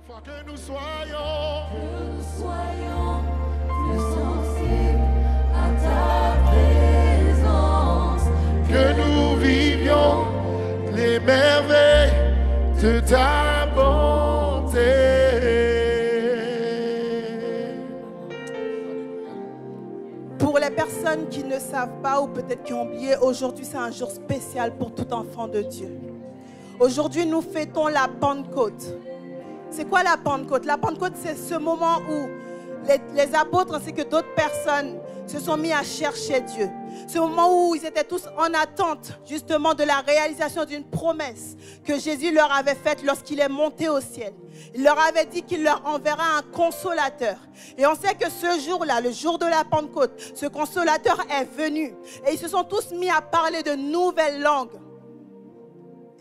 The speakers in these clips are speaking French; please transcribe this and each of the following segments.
Que nous soyons plus sensibles à ta présence. Que nous vivions les merveilles de ta bonté. Pour les personnes qui ne savent pas ou peut-être qui ont oublié, aujourd'hui c'est un jour spécial pour tout enfant de Dieu. Aujourd'hui nous fêtons la Pentecôte. C'est quoi la Pentecôte? La Pentecôte, c'est ce moment où les apôtres ainsi que d'autres personnes se sont mis à chercher Dieu. Ce moment où ils étaient tous en attente justement de la réalisation d'une promesse que Jésus leur avait faite lorsqu'il est monté au ciel. Il leur avait dit qu'il leur enverra un consolateur. Et on sait que ce jour-là, le jour de la Pentecôte, ce consolateur est venu. Et ils se sont tous mis à parler de nouvelles langues.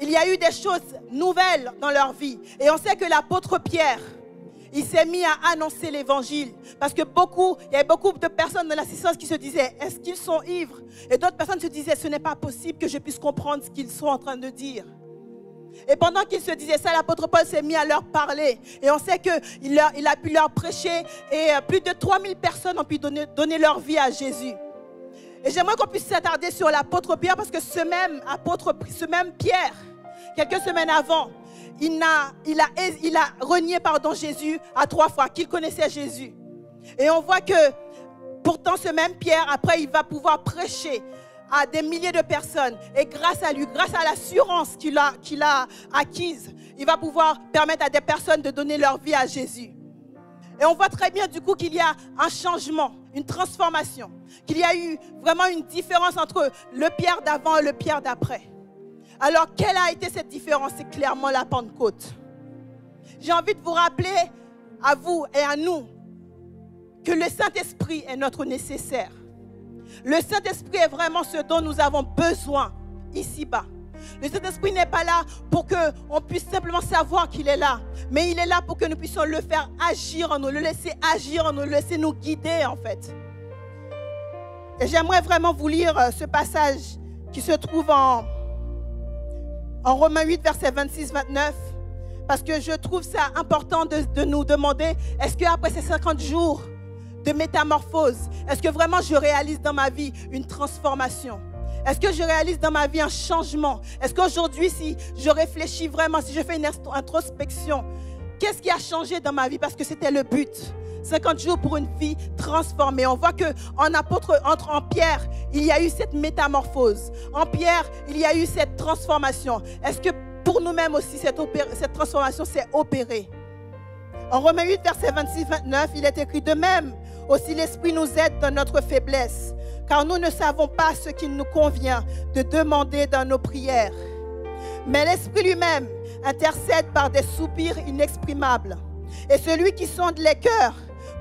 Il y a eu des choses nouvelles dans leur vie. Et on sait que l'apôtre Pierre, il s'est mis à annoncer l'évangile. Parce que il y avait beaucoup de personnes dans l'assistance qui se disaient, est-ce qu'ils sont ivres? Et d'autres personnes se disaient, ce n'est pas possible que je puisse comprendre ce qu'ils sont en train de dire. Et pendant qu'ils se disaient ça, l'apôtre Paul s'est mis à leur parler. Et on sait qu'il a pu leur prêcher. Et plus de 3000 personnes ont pu donner leur vie à Jésus. Et j'aimerais qu'on puisse s'attarder sur l'apôtre Pierre parce que ce même Pierre, quelques semaines avant, il a renié Jésus à 3 fois, qu'il connaissait Jésus. Et on voit que pourtant ce même Pierre, après, il va pouvoir prêcher à des milliers de personnes. Et grâce à lui, grâce à l'assurance qu'il a acquise, il va pouvoir permettre à des personnes de donner leur vie à Jésus. Et on voit très bien du coup qu'il y a un changement, une transformation, qu'il y a eu vraiment une différence entre le Pierre d'avant et le Pierre d'après. Alors, quelle a été cette différence? C'est clairement la Pentecôte. J'ai envie de vous rappeler à vous et à nous que le Saint-Esprit est notre nécessaire. Le Saint-Esprit est vraiment ce dont nous avons besoin ici-bas. Le Saint-Esprit n'est pas là pour qu'on puisse simplement savoir qu'il est là, mais il est là pour que nous puissions le faire agir en nous, le laisser agir en nous, le laisser nous guider en fait. Et j'aimerais vraiment vous lire ce passage qui se trouve en Romains 8, versets 26-29, parce que je trouve ça important de nous demander, est-ce qu'après ces 50 jours de métamorphose, est-ce que vraiment je réalise dans ma vie une transformation? Est-ce que je réalise dans ma vie un changement? Est-ce qu'aujourd'hui, si je réfléchis vraiment, si je fais une introspection, qu'est-ce qui a changé dans ma vie? Parce que c'était le but. 50 jours pour une vie transformée. On voit qu'en Pierre, il y a eu cette métamorphose. En Pierre, il y a eu cette transformation. Est-ce que pour nous-mêmes aussi, cette transformation s'est opérée? En Romains 8, verset 26-29, il est écrit de même. Aussi l'Esprit nous aide dans notre faiblesse, car nous ne savons pas ce qu'il nous convient de demander dans nos prières. Mais l'Esprit lui-même intercède par des soupirs inexprimables. Et celui qui sonde les cœurs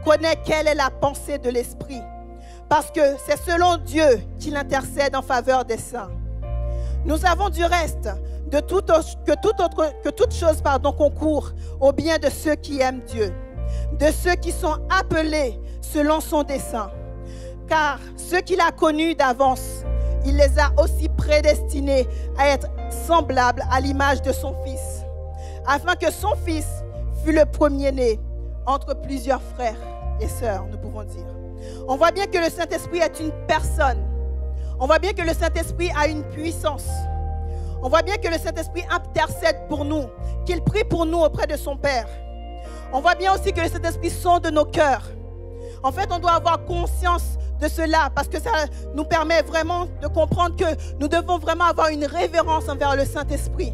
connaît quelle est la pensée de l'Esprit, parce que c'est selon Dieu qu'il intercède en faveur des saints. Nous savons du reste que toute chose concourt au bien de ceux qui aiment Dieu, de ceux qui sont appelés selon son dessein. Car ceux qu'il a connus d'avance, il les a aussi prédestinés à être semblables à l'image de son Fils, afin que son Fils fût le premier-né entre plusieurs frères et sœurs, nous pouvons dire. On voit bien que le Saint-Esprit est une personne. On voit bien que le Saint-Esprit a une puissance. On voit bien que le Saint-Esprit intercède pour nous, qu'il prie pour nous auprès de son Père. On voit bien aussi que le Saint-Esprit sonde nos cœurs. En fait, on doit avoir conscience de cela parce que ça nous permet vraiment de comprendre que nous devons vraiment avoir une révérence envers le Saint-Esprit.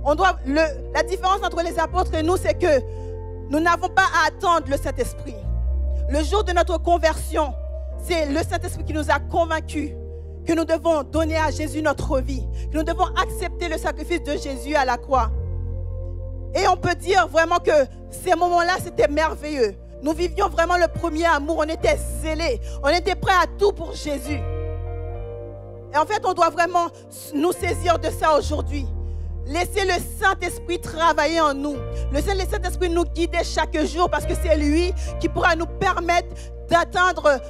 La différence entre les apôtres et nous, c'est que nous n'avons pas à attendre le Saint-Esprit. Le jour de notre conversion, c'est le Saint-Esprit qui nous a convaincus que nous devons donner à Jésus notre vie, que nous devons accepter le sacrifice de Jésus à la croix. Et on peut dire vraiment que ces moments-là, c'était merveilleux. Nous vivions vraiment le premier amour, on était zélés, on était prêts à tout pour Jésus. Et en fait, on doit vraiment nous saisir de ça aujourd'hui. Laissez le Saint-Esprit travailler en nous. Laissez le Saint-Esprit nous guider chaque jour parce que c'est lui qui pourra nous permettre d'atteindre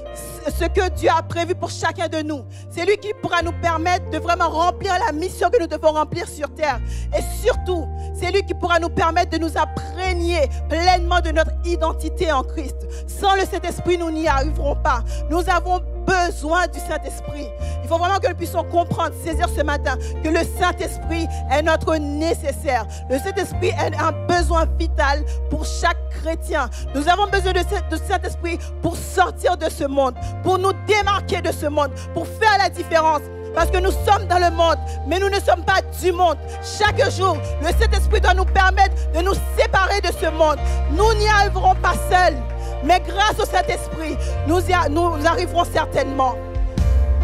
ce que Dieu a prévu pour chacun de nous. C'est lui qui pourra nous permettre de vraiment remplir la mission que nous devons remplir sur terre. Et surtout, c'est lui qui pourra nous permettre de nous imprégner pleinement de notre identité en Christ. Sans le Saint-Esprit, nous n'y arriverons pas. Nous avons besoin du Saint-Esprit. Il faut vraiment que nous puissions comprendre, saisir ce matin que le Saint-Esprit est notre nécessaire. Le Saint-Esprit est un besoin vital pour chaque chrétien. Nous avons besoin de Saint-Esprit pour sortir de ce monde, pour nous démarquer de ce monde, pour faire la différence. Parce que nous sommes dans le monde, mais nous ne sommes pas du monde. Chaque jour, le Saint-Esprit doit nous permettre de nous séparer de ce monde. Nous n'y arriverons pas seuls, mais grâce au Saint-Esprit, nous arriverons certainement.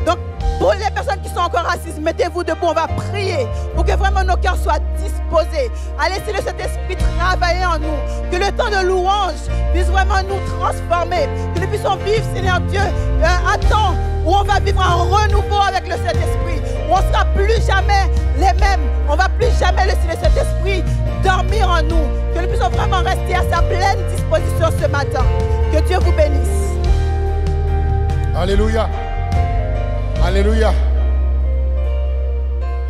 Donc, pour les personnes qui sont encore assises, mettez-vous debout, on va prier pour que vraiment nos cœurs soient disposés à laisser le Saint-Esprit travailler en nous. Que le temps de louange puisse vraiment nous transformer. Que nous puissions vivre, Seigneur Dieu, un temps où on va vivre un renouveau avec le Saint-Esprit. Où on ne sera plus jamais les mêmes. On ne va plus jamais laisser le Saint-Esprit dormir en nous. Que nous puissions vraiment rester à sa pleine disposition ce matin. Que Dieu vous bénisse. Alléluia. Alléluia.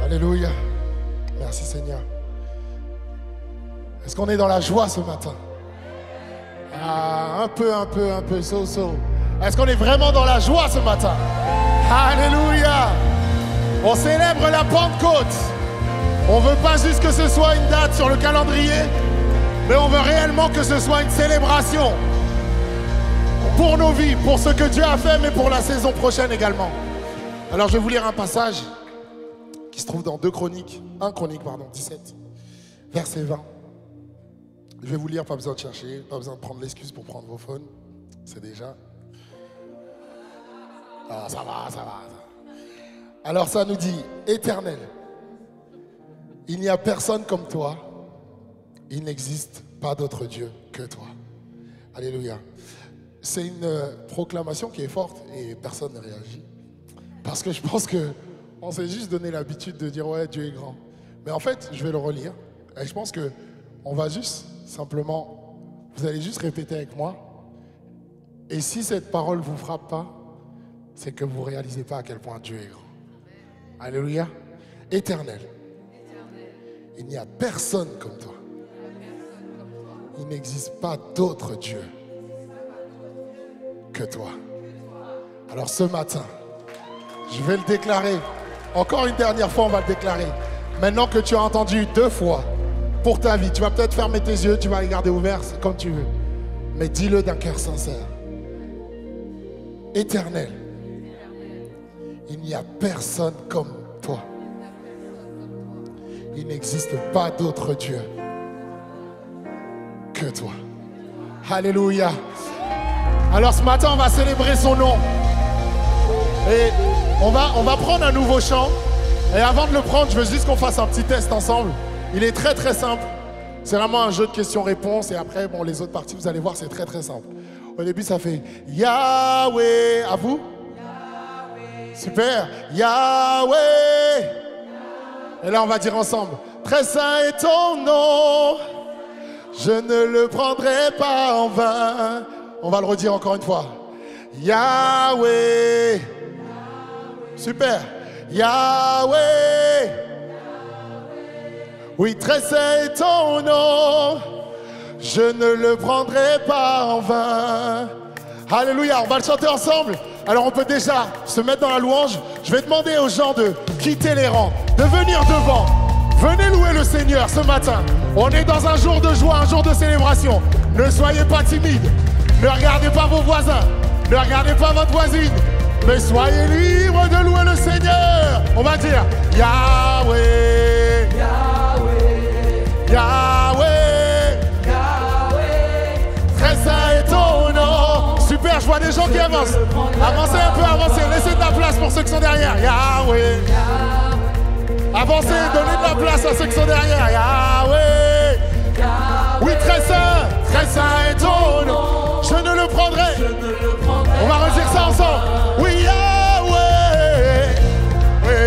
Alléluia. Merci Seigneur. Est-ce qu'on est dans la joie ce matin? Ah, un peu, so. Est-ce qu'on est vraiment dans la joie ce matin? Alléluia. On célèbre la Pentecôte. On ne veut pas juste que ce soit une date sur le calendrier, mais on veut réellement que ce soit une célébration pour nos vies, pour ce que Dieu a fait, mais pour la saison prochaine également. Alors je vais vous lire un passage qui se trouve dans 1 Chroniques 17, verset 20. Je vais vous lire, pas besoin de chercher, pas besoin de prendre l'excuse pour prendre vos phones. C'est déjà... Ah, ça va. Alors ça nous dit, Éternel, il n'y a personne comme toi, il n'existe pas d'autre Dieu que toi. Alléluia. C'est une proclamation qui est forte et personne ne réagit. Parce que je pense qu'on s'est juste donné l'habitude de dire ouais, Dieu est grand. Mais en fait, je vais le relire. Et je pense qu'on va juste simplement, vous allez juste répéter avec moi. Et si cette parole ne vous frappe pas, c'est que vous ne réalisez pas à quel point Dieu est grand. Alléluia. Éternel, il n'y a personne comme toi. Il n'existe pas d'autre Dieu que toi. Alors ce matin, je vais le déclarer. Encore une dernière fois, on va le déclarer. Maintenant que tu as entendu 2 fois pour ta vie, tu vas peut-être fermer tes yeux, tu vas les garder ouverts, c'est comme tu veux. Mais dis-le d'un cœur sincère. Éternel, il n'y a personne comme toi. Il n'existe pas d'autre Dieu que toi. Alléluia. Alors ce matin, on va célébrer son nom. Et on va prendre un nouveau chant. Et avant de le prendre, je veux juste qu'on fasse un petit test ensemble. Il est très très simple. C'est vraiment un jeu de questions-réponses. Et après, bon, les autres parties, vous allez voir, c'est très très simple. Au début, ça fait Yahweh. À vous? Yahweh. Super. Yahweh. Et là, on va dire ensemble. Très saint est ton nom. Je ne le prendrai pas en vain. On va le redire encore une fois. Yahweh. Super. Yahweh. Oui, très saint est ton nom. Je ne le prendrai pas en vain. Alléluia, on va le chanter ensemble. Alors on peut déjà se mettre dans la louange. Je vais demander aux gens de quitter les rangs, de venir devant. Venez louer le Seigneur ce matin. On est dans un jour de joie, un jour de célébration. Ne soyez pas timides. Ne regardez pas vos voisins. Ne regardez pas votre voisine. Mais soyez libres de louer le Seigneur. On va dire Yahweh. Yahweh. Yahweh. Yahweh. Très saint est ton nom. Super, je vois des gens qui avancent. Avancez un peu, avancez. Laissez de la place pour ceux qui sont derrière. Yahweh. Avancez, donnez de la place à ceux qui sont derrière. Yahweh. Oui, très saint est ton nom. Je ne le prendrai. On va redire ça ensemble. Oui, Yahweh. Oui.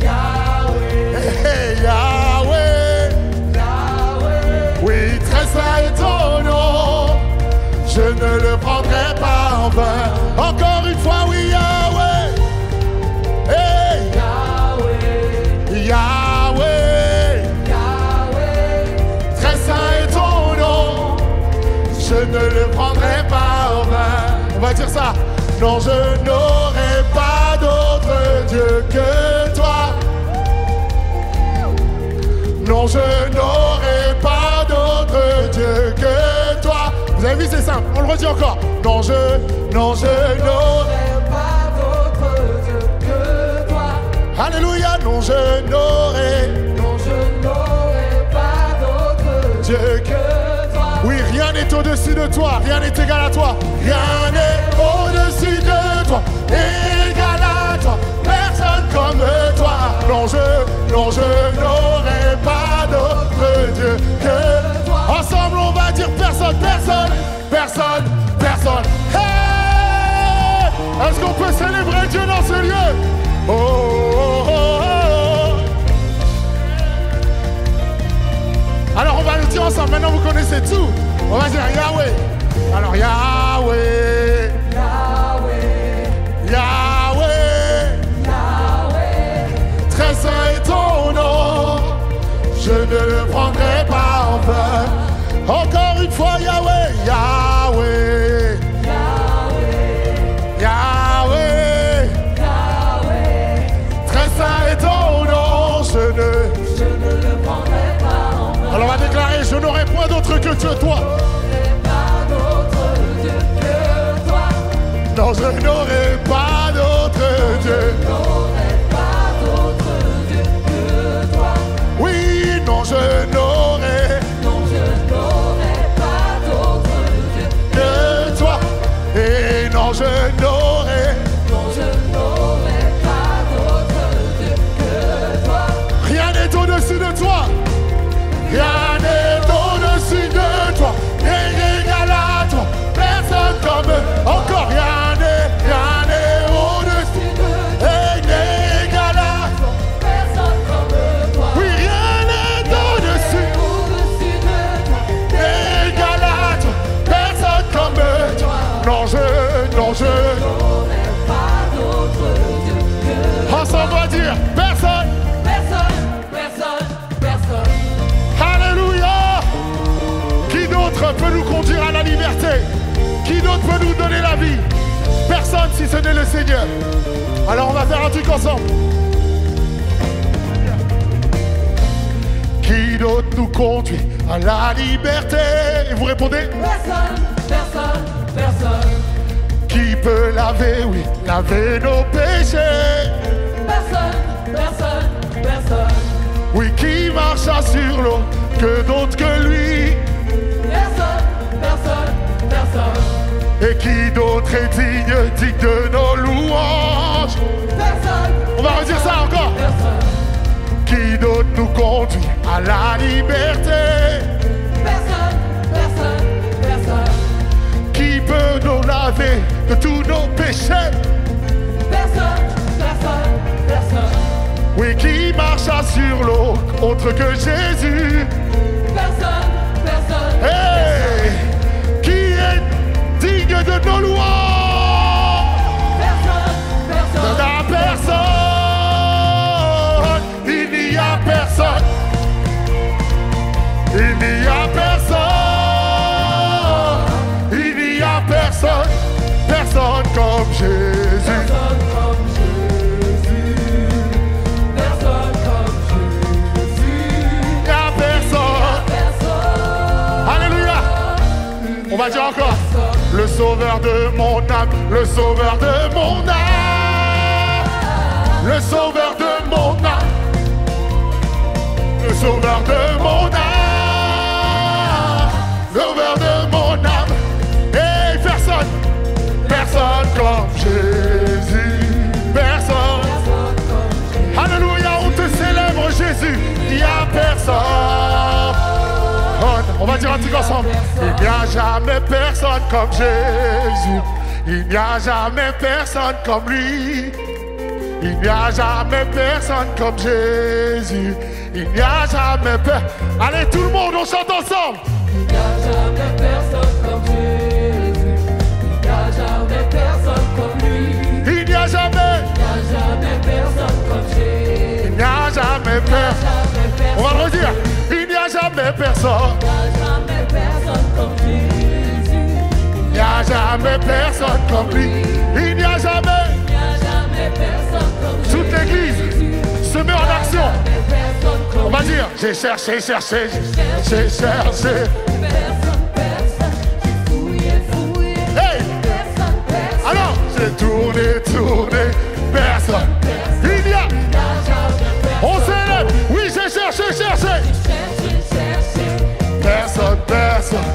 Yahweh. Yahweh. Oui, très saint est ton nom. Je ne le prendrai pas en va dire ça. Non, je n'aurai pas d'autre Dieu que toi. Non, je n'aurai pas d'autre Dieu que toi. Vous avez vu, c'est simple. On le redit encore. Non, je n'aurai pas d'autre Dieu que toi. Alléluia. Non, je n'aurai pas d'autre Dieu que toi. Oui, rien n'est au-dessus de toi, rien n'est égal à toi. Rien n'est au-dessus de toi, égal à toi. Personne comme toi. Non, je n'aurai pas d'autre Dieu que toi. Ensemble, on va dire personne, personne, personne, personne. Hey! Est-ce qu'on peut célébrer Dieu dans ce lieu? Oh, oh, oh, oh. Alors on va le dire ensemble, maintenant vous connaissez tout. On va dire Yahweh. Alors Yahweh, Yahweh, Yahweh, Yahweh. Très saint est ton nom, je ne le prendrai pas en vain. Encore une fois Yahweh, Yahweh, Yahweh, Yahweh, Yahweh. Très saint est ton nom, je ne le prendrai pas en vain. Alors on va déclarer, je n'aurai point d'autre que toi. Non, je n'aurai pas d'autre Dieu. Oui, non, je n'aurai pas d'autre Dieu que toi. Et non, je n'aurai pas d'autre Dieu que toi. Rien n'est au-dessus de toi. Rien n'est au-dessus de toi. Rien égal à toi. Personne comme encore rien. Je n'aurai pas d'autre Dieu que ensemble on va dire personne, personne, personne, personne. Alléluia. Qui d'autre peut nous conduire à la liberté? Qui d'autre peut nous donner la vie? Personne si ce n'est le Seigneur. Alors on va faire un truc ensemble. Qui d'autre nous conduit à la liberté? Et vous répondez personne, personne, personne. Qui peut laver, oui, laver nos péchés? Personne, personne, personne. Oui, qui marcha sur l'eau, que d'autre que lui? Personne, personne, personne. Et qui d'autre est digne de nos louanges? Personne. On va redire ça encore. Personne. Qui d'autre nous conduit à la liberté? Personne, personne, personne. Qui peut nous laver de tous nos péchés? Personne, personne, personne. Oui, qui marcha sur l'eau autre que Jésus? Personne, personne. Hey! Qui est digne de nos louanges? Personne, personne. Il n'y a personne. Il n'y a personne. Il n'y a personne. Personne, personne comme Jésus. Personne comme Jésus. Personne comme Jésus. Il n'y a personne. Alléluia. On va dire encore. Le sauveur de mon âme. Le sauveur de mon âme. Le sauveur de mon âme. Le sauveur de mon âme. Le sauveur de mon âme. Personne comme Jésus, personne. Alléluia, on te célèbre Jésus. Il n'y a personne. On va dire un truc ensemble. Il n'y a jamais personne comme Jésus. Il n'y a jamais personne comme lui. Il n'y a jamais personne comme Jésus. Il n'y a jamais personne. Allez tout le monde, on chante ensemble. Il n'y a jamais personne comme Jésus. Il n'y a jamais personne comme lui. Il n'y a jamais personne comme Jésus. Il n'y a jamais personne. On va le redire. Il n'y a jamais personne. Il n'y a jamais personne comme Jésus. Il n'y a a jamais personne comme lui. Il n'y a jamais. Toute l'église se met en action. On va dire, j'ai cherché, cherché, j'ai cherché. Hey! Alors, j'ai tourné, tourné, personne. Il y a. On s'élève. Oui, j'ai cherché, cherché. Personne, personne.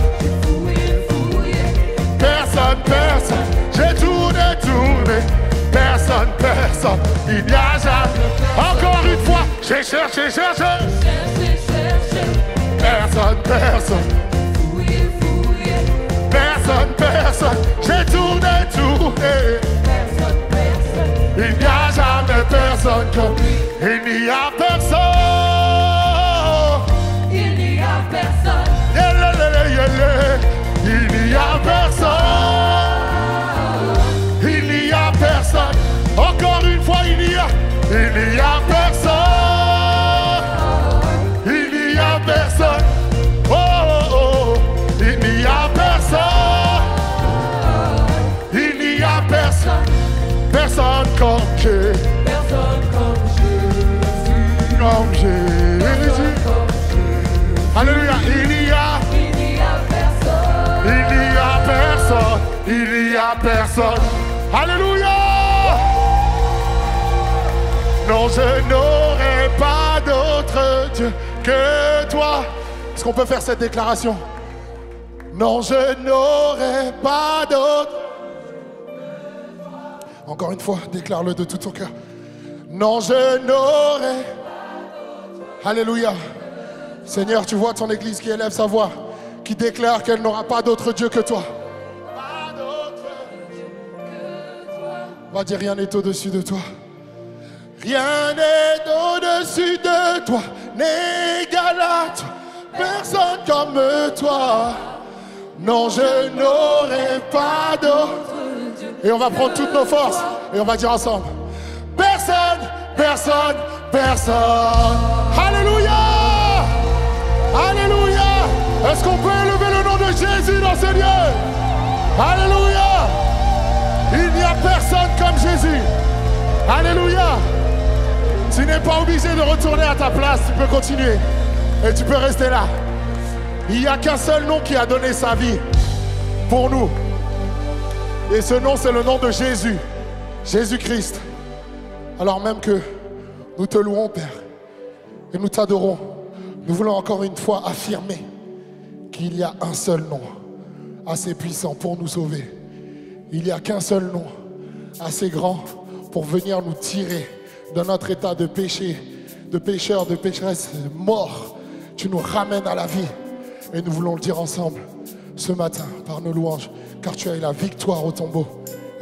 Personne, personne. J'ai tourné, tourné. Personne, personne. Il n'y a jamais. Encore une fois, j'ai cherché, cherché. Personne, personne. Personne, personne. J'ai tourné, tourné. Il n'y a jamais personne comme. Il n'y a personne. Il n'y a personne. Il n'y a personne. Il n'y a personne. Encore une fois, il n'y a personne. Il n'y a personne. Oh, oh, oh. Il n'y a personne. Il n'y a personne. Personne comme Jésus. Personne comme Jésus. Comme Jésus. Alléluia. Il n'y a personne. Il n'y a personne. Il n'y a personne. Alléluia. Non, je n'aurai pas d'autre Dieu que toi. Est-ce qu'on peut faire cette déclaration? Non, je n'aurai pas d'autre. Encore une fois, déclare-le de tout ton cœur. Non, je n'aurai. Alléluia. Seigneur, tu vois ton église qui élève sa voix, qui déclare qu'elle n'aura pas d'autre Dieu que toi. Pas d'autre Dieu que toi. On va dire rien n'est au-dessus de toi. Rien n'est au-dessus de toi, n'égal à toi, personne comme toi. Non, je n'aurai pas d'autre. Et on va prendre toutes nos forces et on va dire ensemble. Personne, personne, personne. Alléluia. Alléluia. Est-ce qu'on peut élever le nom de Jésus dans ce lieu? Alléluia. Il n'y a personne comme Jésus. Alléluia. Tu n'es pas obligé de retourner à ta place, tu peux continuer et tu peux rester là. Il n'y a qu'un seul nom qui a donné sa vie pour nous. Et ce nom, c'est le nom de Jésus, Jésus-Christ. Alors même que nous te louons, Père, et nous t'adorons, nous voulons encore une fois affirmer qu'il y a un seul nom assez puissant pour nous sauver. Il n'y a qu'un seul nom assez grand pour venir nous tirer de notre état de péché, de pécheur, de pécheresse, de mort. Tu nous ramènes à la vie. Et nous voulons le dire ensemble ce matin par nos louanges, car tu as eu la victoire au tombeau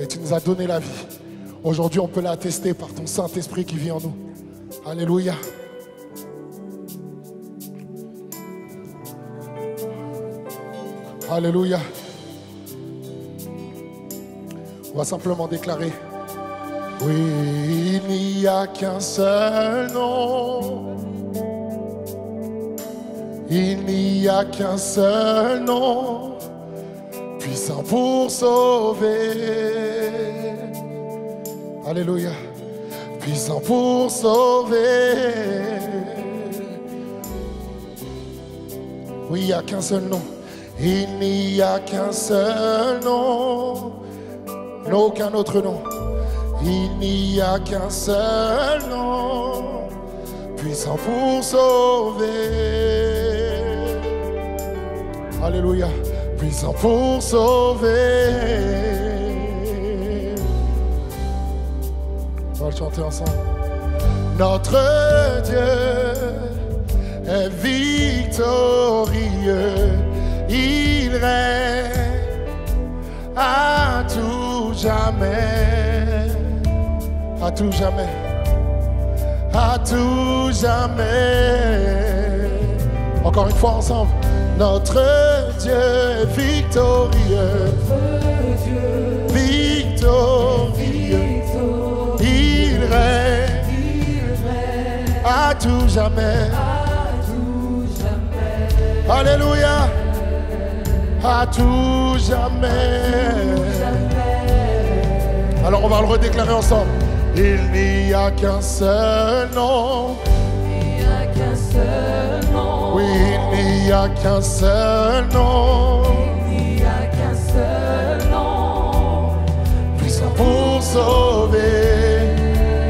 et tu nous as donné la vie. Aujourd'hui, on peut l'attester par ton Saint-Esprit qui vit en nous. Alléluia. Alléluia. On va simplement déclarer. Oui, il n'y a qu'un seul nom. Il n'y a qu'un seul nom, puissant pour sauver. Alléluia. Puissant pour sauver. Oui, il n'y a qu'un seul nom. Il n'y a qu'un seul nom, aucun autre nom. Il n'y a qu'un seul nom, puissant pour sauver. Alléluia. Puissant pour sauver. On va le chanter ensemble. Notre Dieu est victorieux. Il règne à tout jamais. À tout jamais. À tout jamais. Encore une fois ensemble. Notre Dieu est victorieux. Victorieux. Il règne à tout jamais. Alléluia. à tout jamais. Alors on va le redéclarer ensemble. Il n'y a qu'un seul nom. Il n'y a qu'un seul nom. Oui, il n'y a qu'un seul nom. Il n'y a qu'un seul nom. Puissant pour sauver,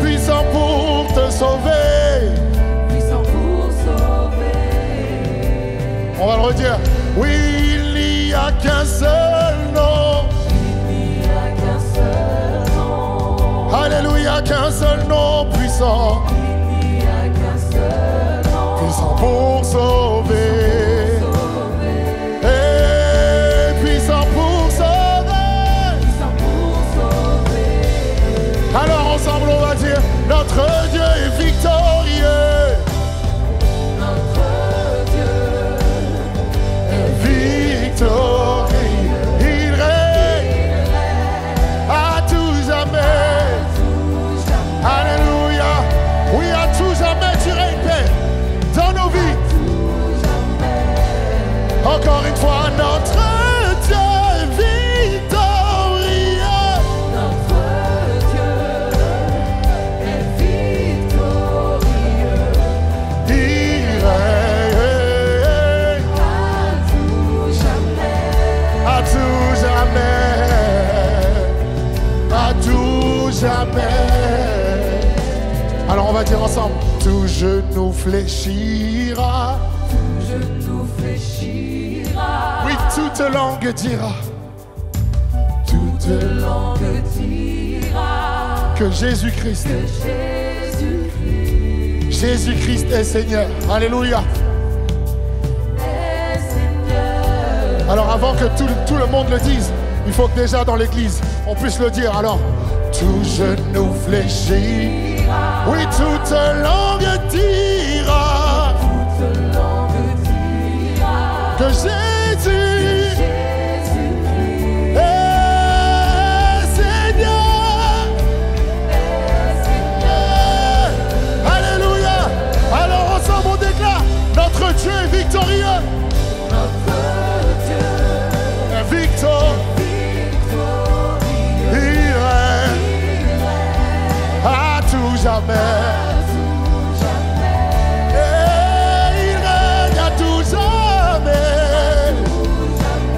puissant pour te sauver. Puissant pour sauver. On va le redire. Oui, il n'y a qu'un seul nom. Il n'y a qu'un seul nom. Alléluia, qu'un seul nom puissant. Il n'y a qu'un seul nom. Puissant pour sauver. Et puissant pour sauver. Puissant pour sauver. Alors ensemble on va dire, notre Dieu est victorieux. Notre Dieu est Victorieux. Il règne à tout jamais. tout jamais. Alléluia. Oui, à tout jamais tu règnes, Père, dans nos vies. Encore une fois, notre Dieu est victorieux. Notre Dieu est victorieux. Il règne À tout jamais. à tout jamais. À tout jamais. Alors on va dire ensemble, tout genou fléchira. Je nous fléchira. Oui, toute langue dira. Toute Langue dira que Jésus-Christ, Jésus-Christ Jésus-Christ est Seigneur. Alléluia. est Seigneur. Alors avant que tout le monde le dise, il faut que déjà dans l'église, on puisse le dire. Alors, tout genou fléchit. Oui, toute langue dira Toute langue dira que Jésus Jésus-Christ est Seigneur. est Seigneur. Alléluia. Alors ensemble on déclare, notre Dieu est victorieux. Notre Dieu Est victorieux. victorieux. Il règne à tout jamais. À tout jamais. Et il règne à tout jamais.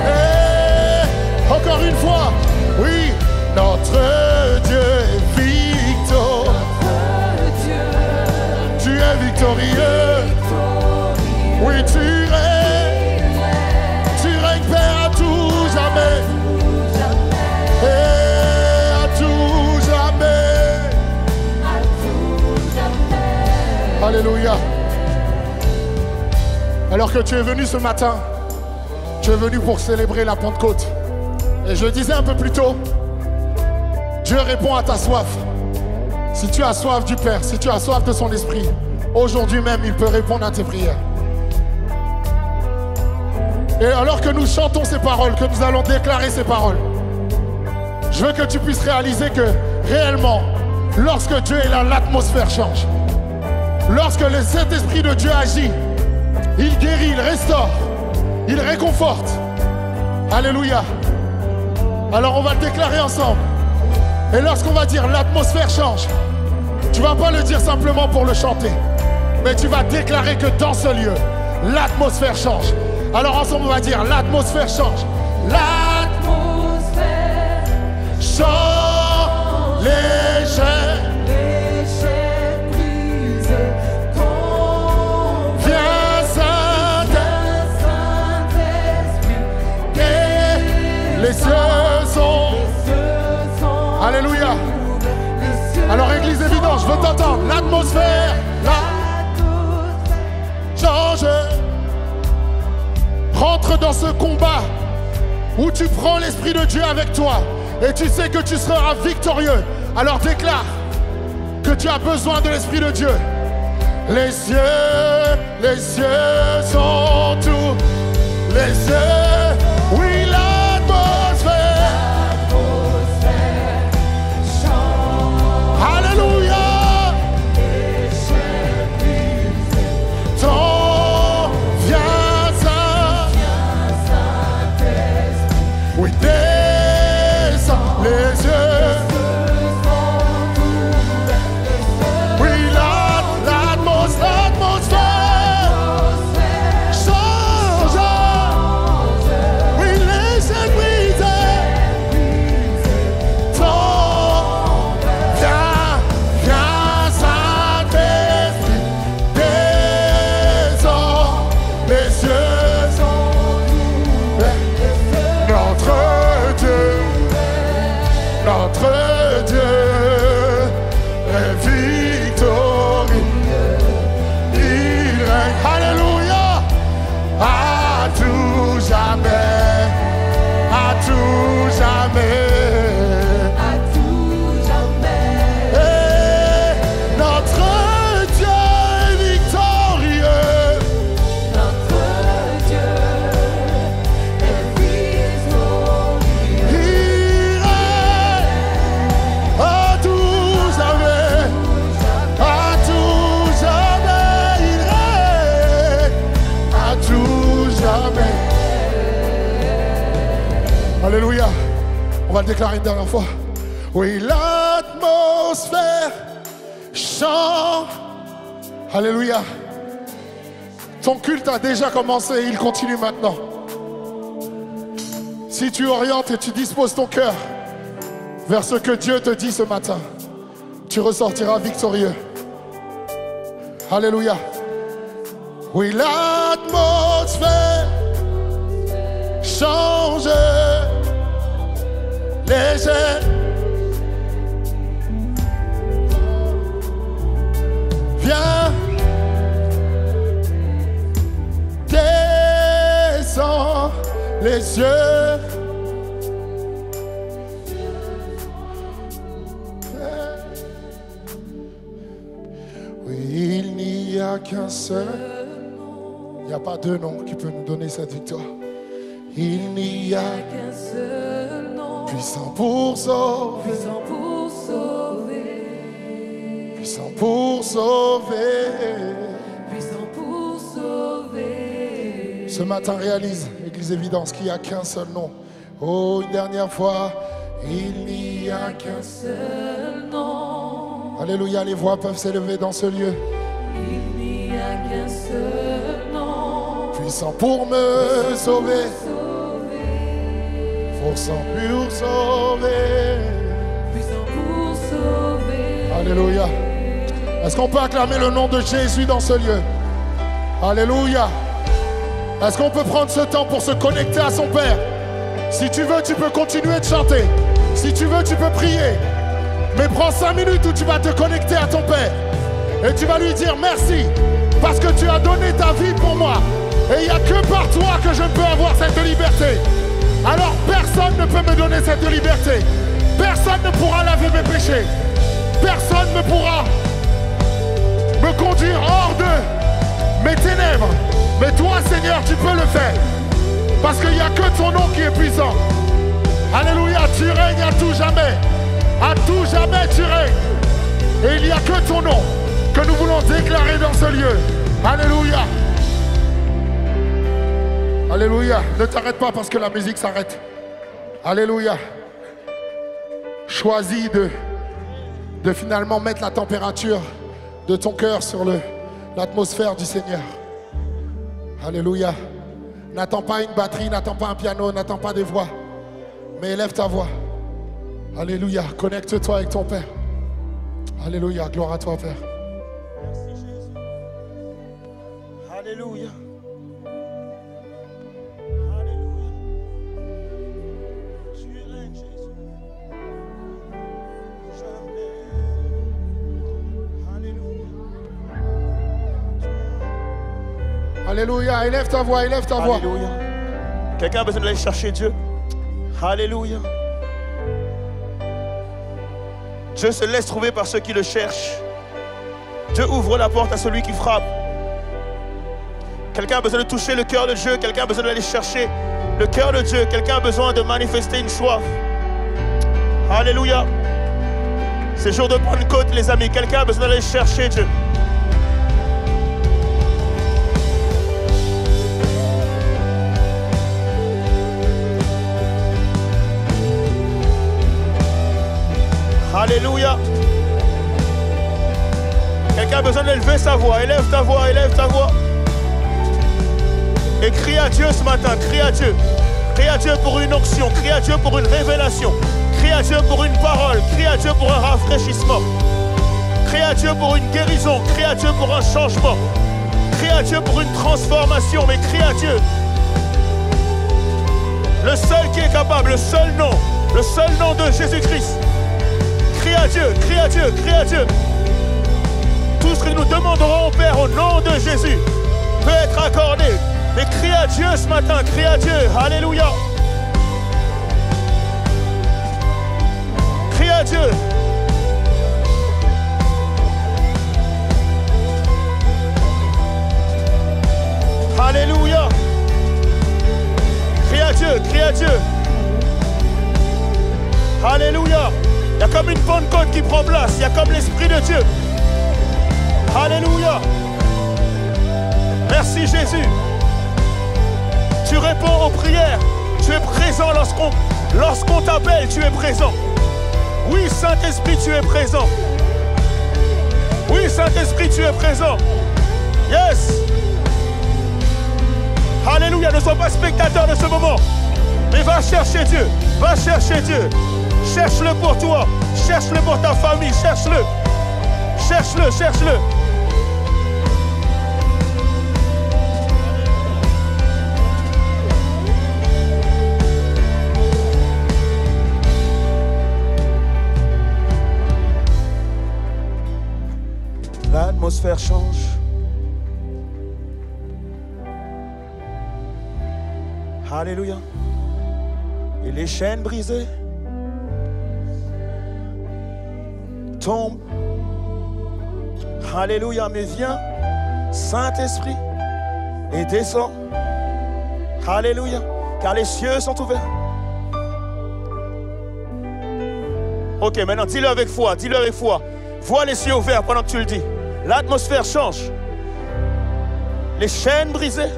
Et encore une fois, oui, notre Dieu est victorieux. Notre Dieu Tu es victorieux. victorieux. Oui, tu règnes. Tu règnes, Père, à tout jamais. Et à tout jamais. À tout jamais. Alléluia. Alors que tu es venu ce matin, tu es venu pour célébrer la Pentecôte. Et je le disais un peu plus tôt, Dieu répond à ta soif. Si tu as soif du Père, si tu as soif de son esprit, aujourd'hui même, il peut répondre à tes prières. Et alors que nous chantons ces paroles, que nous allons déclarer ces paroles, je veux que tu puisses réaliser que réellement, lorsque Dieu est là, l'atmosphère change. Lorsque le Saint-Esprit de Dieu agit, il guérit, il restaure, il réconforte. Alléluia. Alors on va le déclarer ensemble. Et lorsqu'on va dire l'atmosphère change, tu ne vas pas le dire simplement pour le chanter, mais tu vas déclarer que dans ce lieu, l'atmosphère change. Alors ensemble on va dire l'atmosphère change. L'atmosphère Change les chaînes. les chaînes brisées tombent. Viens Saint-Esprit, Saint-Esprit, les cieux sont. cieux sont Alléluia. les cieux Alors église évidente, je veux t'entendre. L'atmosphère, change. Rentre dans ce combat où tu prends l'Esprit de Dieu avec toi et tu sais que tu seras victorieux. Alors déclare que tu as besoin de l'Esprit de Dieu. Les cieux sont tout. Les cieux, oui, l'atmosphère. Alléluia. Ton viens Saint. Notre Dieu est victorieux. Il règne. Alléluia. À tout jamais. À tout jamais. À tout jamais. Et notre Dieu est victorieux. Notre Dieu est victorieux. Il règne à tout jamais. À tout jamais. Il règne à tout jamais. Alléluia. On va le déclarer une dernière fois. Oui, l'atmosphère chante. Alléluia. Ton culte a déjà commencé et il continue maintenant. Si tu orientes et tu disposes ton cœur vers ce que Dieu te dit ce matin, tu ressortiras victorieux. Alléluia. Oui, l'atmosphère change. Léger. Viens. Descends les yeux. Oui, il n'y a qu'un seul. Il n'y a pas deux noms qui peuvent nous donner cette victoire. Il n'y a Qu'un seul nom, puissant pour sauver, puissant pour sauver, puissant pour sauver. puissant pour sauver. Ce matin, réalise, Église Évidence, qu'il n'y a qu'un seul nom. Oh, une dernière fois, il n'y a qu'un seul. Seul nom, Alléluia, les voix peuvent s'élever dans ce lieu. il n'y a qu'un seul nom, Puissant pour me sauver, puissant pour sauver. puissant pour sauver. Alléluia. Est-ce qu'on peut acclamer le nom de Jésus dans ce lieu? Alléluia. Est-ce qu'on peut prendre ce temps pour se connecter à son Père? Si tu veux, tu peux continuer de chanter. Si tu veux, tu peux prier. Mais prends 5 minutes où tu vas te connecter à ton Père. Et tu vas lui dire merci. Parce que tu as donné ta vie pour moi. Et il n'y a que par toi que je peux avoir cette liberté. Alors personne ne peut me donner cette liberté. Personne ne pourra laver mes péchés. Personne ne pourra me conduire hors de mes ténèbres. Mais toi, Seigneur, tu peux le faire. Parce qu'il n'y a que ton nom qui est puissant. Alléluia, tu règnes à tout jamais. À tout jamais tu règnes. Et il n'y a que ton nom que nous voulons déclarer dans ce lieu. Alléluia. Alléluia. Ne t'arrête pas parce que la musique s'arrête. Alléluia. Choisis de finalement mettre la température de ton cœur sur l'atmosphère du Seigneur. Alléluia. N'attends pas une batterie, n'attends pas un piano, n'attends pas des voix. Mais élève ta voix. Alléluia. Connecte-toi avec ton Père. Alléluia. Gloire à toi, Père. Merci Jésus. Alléluia. Alléluia. Tu règnes, Jésus. Jamais. Alléluia. Alléluia. Élève ta voix, élève ta voix. Alléluia. Quelqu'un a besoin d'aller chercher Dieu. Alléluia. Dieu se laisse trouver par ceux qui le cherchent. Dieu ouvre la porte à celui qui frappe. Quelqu'un a besoin de toucher le cœur de Dieu. Quelqu'un a besoin d'aller chercher le cœur de Dieu. Quelqu'un a besoin de manifester une soif. Alléluia. C'est jour de Pentecôte, les amis. Quelqu'un a besoin d'aller chercher Dieu. Alléluia. Quelqu'un a besoin d'élever sa voix. Élève ta voix, élève ta voix. Et crie à Dieu ce matin, crie à Dieu. Crie à Dieu pour une onction, crie à Dieu pour une révélation. Crie à Dieu pour une parole, crie à Dieu pour un rafraîchissement. Crie à Dieu pour une guérison, crie à Dieu pour un changement. Crie à Dieu pour une transformation, mais crie à Dieu. Le seul qui est capable, le seul nom Le seul nom de Jésus-Christ. Crie à Dieu, crie à Dieu, crie à Dieu. Tout ce que nous demanderons, Père, au nom de Jésus, peut être accordé. Mais crie à Dieu ce matin, crie à Dieu. Alléluia. Crie à Dieu. Alléluia. Crie à Dieu, crie à Dieu. Alléluia. Il y a comme une Pentecôte qui prend place. Il y a comme l'Esprit de Dieu. Alléluia. Merci Jésus. Tu réponds aux prières. Tu es présent lorsqu'on t'appelle, tu es présent. Oui, Saint-Esprit, tu es présent. Oui, Saint-Esprit, tu es présent. Yes. Alléluia. Ne sois pas spectateur de ce moment. Mais va chercher Dieu. Va chercher Dieu. Cherche-le pour toi. Cherche-le pour ta famille. Cherche-le. Cherche-le, cherche-le. L'atmosphère change. Alléluia. Et les chaînes brisées tombent. Alléluia. Mais viens, Saint-Esprit, et descends. Alléluia. Car les cieux sont ouverts. Ok, maintenant dis-le avec foi. Dis-le avec foi. Vois les cieux ouverts pendant que tu le dis. L'atmosphère change. Les chaînes brisées.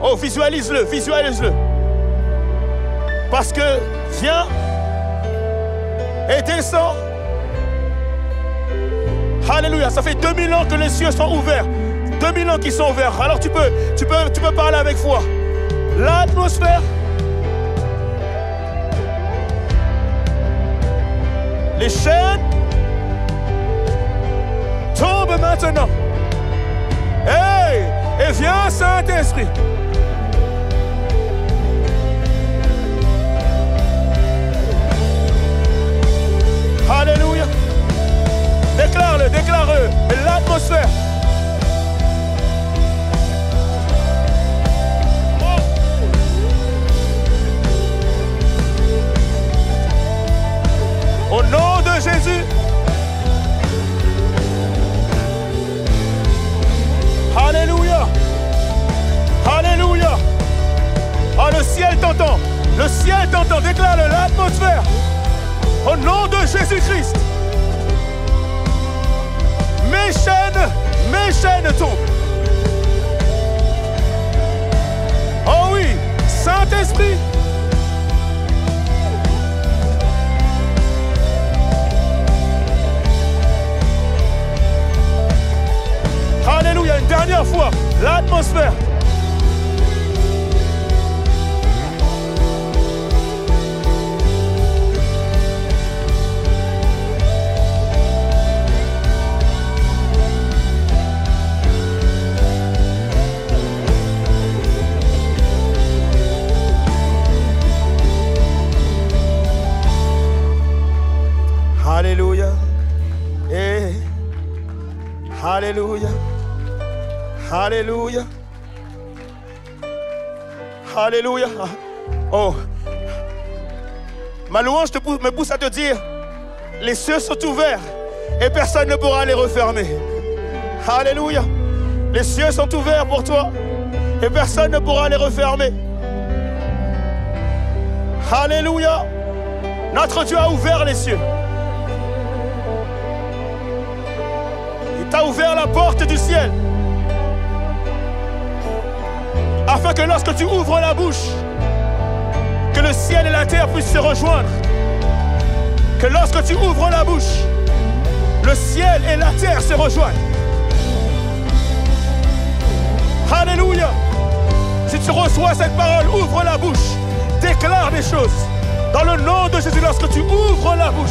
Oh, visualise-le, visualise-le. Parce que viens et descends. Alléluia, ça fait 2000 ans que les cieux sont ouverts. 2000 ans qu'ils sont ouverts. Alors tu peux parler avec foi. L'atmosphère. Les chaînes tombent maintenant. Hey! Et viens, Saint-Esprit. Alléluia. Déclare-le, déclare-le. Et l'atmosphère. Au nom de Jésus. Alléluia. Alléluia. Ah, le ciel t'entend. Le ciel t'entend. Déclare-le, l'atmosphère. Au nom de Jésus-Christ. Mes chaînes tombent. Oh oui, Saint-Esprit. Alléluia, une dernière fois, l'atmosphère. Alléluia. Et Alléluia. Alléluia. Alléluia. Oh. Ma louange me pousse à te dire, les cieux sont ouverts et personne ne pourra les refermer. Alléluia. Les cieux sont ouverts pour toi et personne ne pourra les refermer. Alléluia. Notre Dieu a ouvert les cieux. Il t'a ouvert la porte du ciel. Afin que lorsque tu ouvres la bouche, que le ciel et la terre puissent se rejoindre. Que lorsque tu ouvres la bouche, le ciel et la terre se rejoignent. Alléluia. Si tu reçois cette parole, ouvre la bouche. Déclare des choses. Dans le nom de Jésus, lorsque tu ouvres la bouche.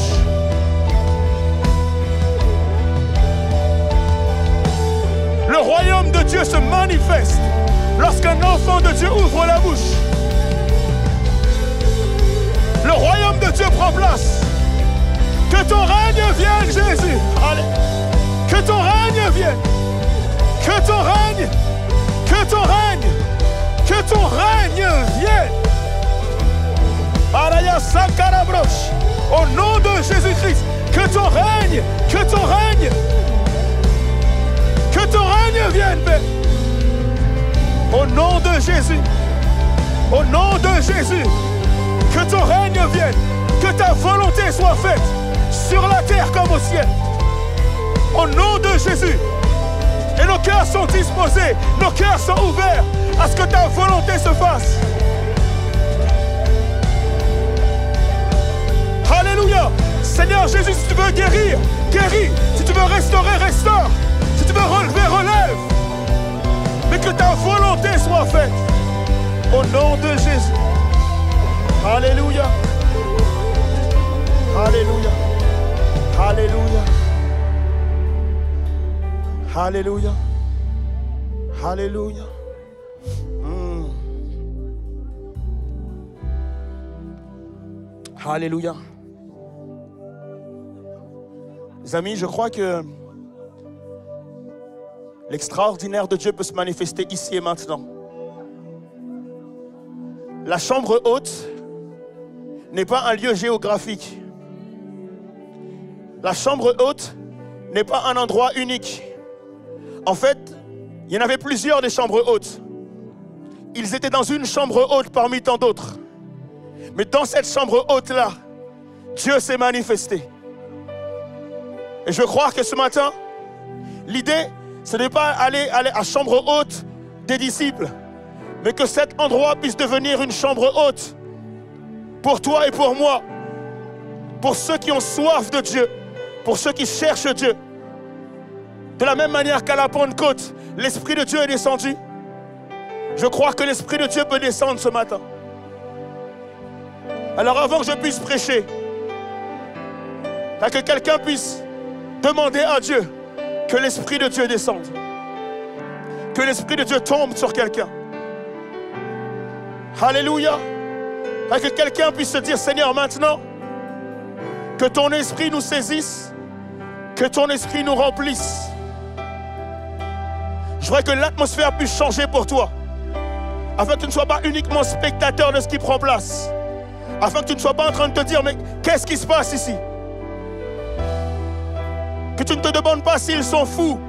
Le royaume de Dieu se manifeste lorsqu'un enfant de Dieu ouvre la bouche. royaume de Dieu prend place. Que ton règne vienne, Jésus. Allez. Que ton règne vienne. Que ton règne. Que ton règne. Que ton règne vienne. Araya Sakarabrosh. Au nom de Jésus-Christ. Que ton règne. Que ton règne. Que ton règne vienne, Père. Au nom de Jésus. Au nom de Jésus. Que ton règne vienne. Que ta volonté soit faite. Sur la terre comme au ciel. Au nom de Jésus. Et nos cœurs sont disposés. Nos cœurs sont ouverts à ce que ta volonté se fasse. Alléluia. Seigneur Jésus, si tu veux guérir, guéris. Si tu veux restaurer, restaure. Si tu veux relever, relève. Mais que ta volonté soit faite. Au nom de Jésus. Alléluia. Alléluia. Alléluia. Alléluia. Alléluia. Alléluia. Les amis, je crois que l'extraordinaire de Dieu peut se manifester ici et maintenant. La chambre haute n'est pas un lieu géographique. La chambre haute n'est pas un endroit unique. En fait, il y en avait plusieurs des chambres hautes. Ils étaient dans une chambre haute parmi tant d'autres. Mais dans cette chambre haute-là, Dieu s'est manifesté. Et je crois que ce matin, l'idée, ce n'est pas aller à la chambre haute des disciples, mais que cet endroit puisse devenir une chambre haute pour toi et pour moi, pour ceux qui ont soif de Dieu, pour ceux qui cherchent Dieu. De la même manière qu'à la Pentecôte, l'Esprit de Dieu est descendu. Je crois que l'Esprit de Dieu peut descendre ce matin. Alors avant que je puisse prêcher, que quelqu'un puisse demander à Dieu que l'Esprit de Dieu descende. Que l'Esprit de Dieu tombe sur quelqu'un. Alléluia. Que quelqu'un puisse se dire, Seigneur, maintenant, que ton Esprit nous saisisse, que ton Esprit nous remplisse. Je voudrais que l'atmosphère puisse changer pour toi, afin que tu ne sois pas uniquement spectateur de ce qui prend place, afin que tu ne sois pas en train de te dire, mais qu'est-ce qui se passe ici? Que tu ne te demandes pas s'ils sont fous,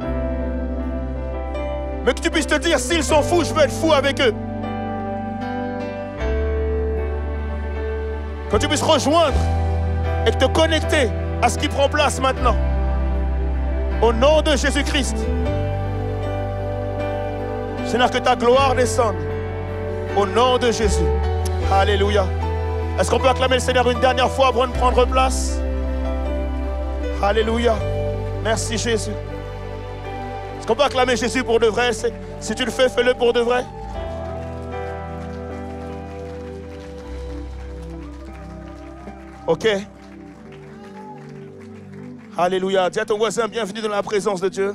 mais que tu puisses te dire, s'ils sont fous, je veux être fou avec eux. Que tu puisses rejoindre et te connecter à ce qui prend place maintenant. Au nom de Jésus-Christ. Seigneur, que ta gloire descende. Au nom de Jésus. Alléluia. Est-ce qu'on peut acclamer le Seigneur une dernière fois avant de prendre place? Alléluia. Merci Jésus. Est-ce qu'on peut acclamer Jésus pour de vrai? Si tu le fais, fais-le pour de vrai. Ok. Alléluia. Dis à ton voisin, bienvenue dans la présence de Dieu.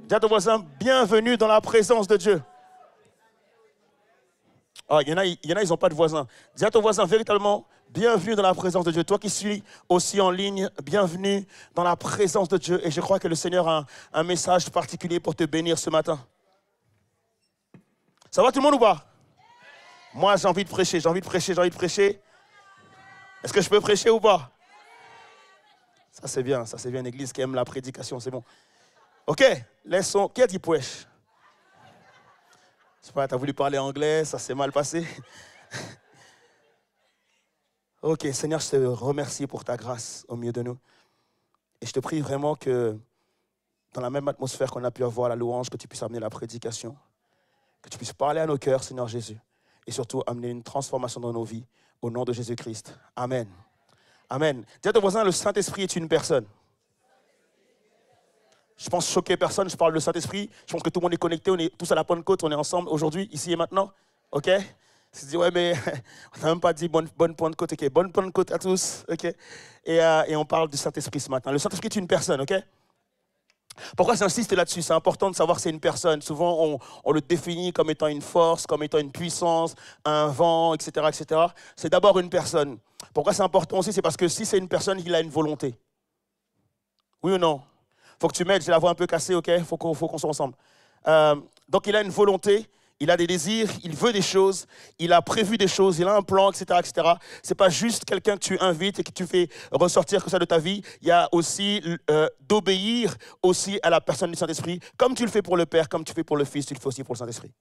Dis à ton voisin, bienvenue dans la présence de Dieu. Ah, il y en a, ils n'ont pas de voisin. Dis à ton voisin, véritablement, bienvenue dans la présence de Dieu. Toi qui suis aussi en ligne, bienvenue dans la présence de Dieu. Et je crois que le Seigneur a un message particulier pour te bénir ce matin. Ça va tout le monde ou pas? Moi, j'ai envie de prêcher, j'ai envie de prêcher. Est-ce que je peux prêcher ou pas? Ça c'est bien, une église qui aime la prédication, c'est bon. Ok, laissons. Qui a dit wesh? Je sais pas, tu as voulu parler anglais, ça s'est mal passé. Ok, Seigneur, je te remercie pour ta grâce au milieu de nous. Et je te prie vraiment que dans la même atmosphère qu'on a pu avoir la louange, que tu puisses amener la prédication, que tu puisses parler à nos cœurs, Seigneur Jésus, et surtout amener une transformation dans nos vies. Au nom de Jésus-Christ. Amen. Amen. Dis à ton voisin, le Saint-Esprit est une personne. Je pense choquer personne, je parle de Saint-Esprit. Je pense que tout le monde est connecté, on est tous à la Pentecôte, on est ensemble aujourd'hui, ici et maintenant. Ok? Tu te dis, ouais, mais on n'a même pas dit bonne Pentecôte. Ok, bonne Pentecôte à tous. Ok? Et on parle du Saint-Esprit ce matin. Le Saint-Esprit est une personne, ok? Pourquoi j'insiste là-dessus? C'est important de savoir que c'est une personne. Souvent, on le définit comme étant une force, comme étant une puissance, un vent, etc., etc. C'est d'abord une personne. Pourquoi c'est important aussi? C'est parce que si c'est une personne, il a une volonté. Oui ou non? Il faut que tu m'aides, j'ai la voix un peu cassée, ok? Il faut qu'on soit ensemble. Donc, il a une volonté, il a des désirs, il veut des choses, il a prévu des choses, il a un plan, etc., etc. Ce n'est pas juste quelqu'un que tu invites et que tu fais ressortir que ça de ta vie. Il y a aussi d'obéir aussi à la personne du Saint-Esprit, comme tu le fais pour le Père, comme tu le fais pour le Fils, tu le fais aussi pour le Saint-Esprit.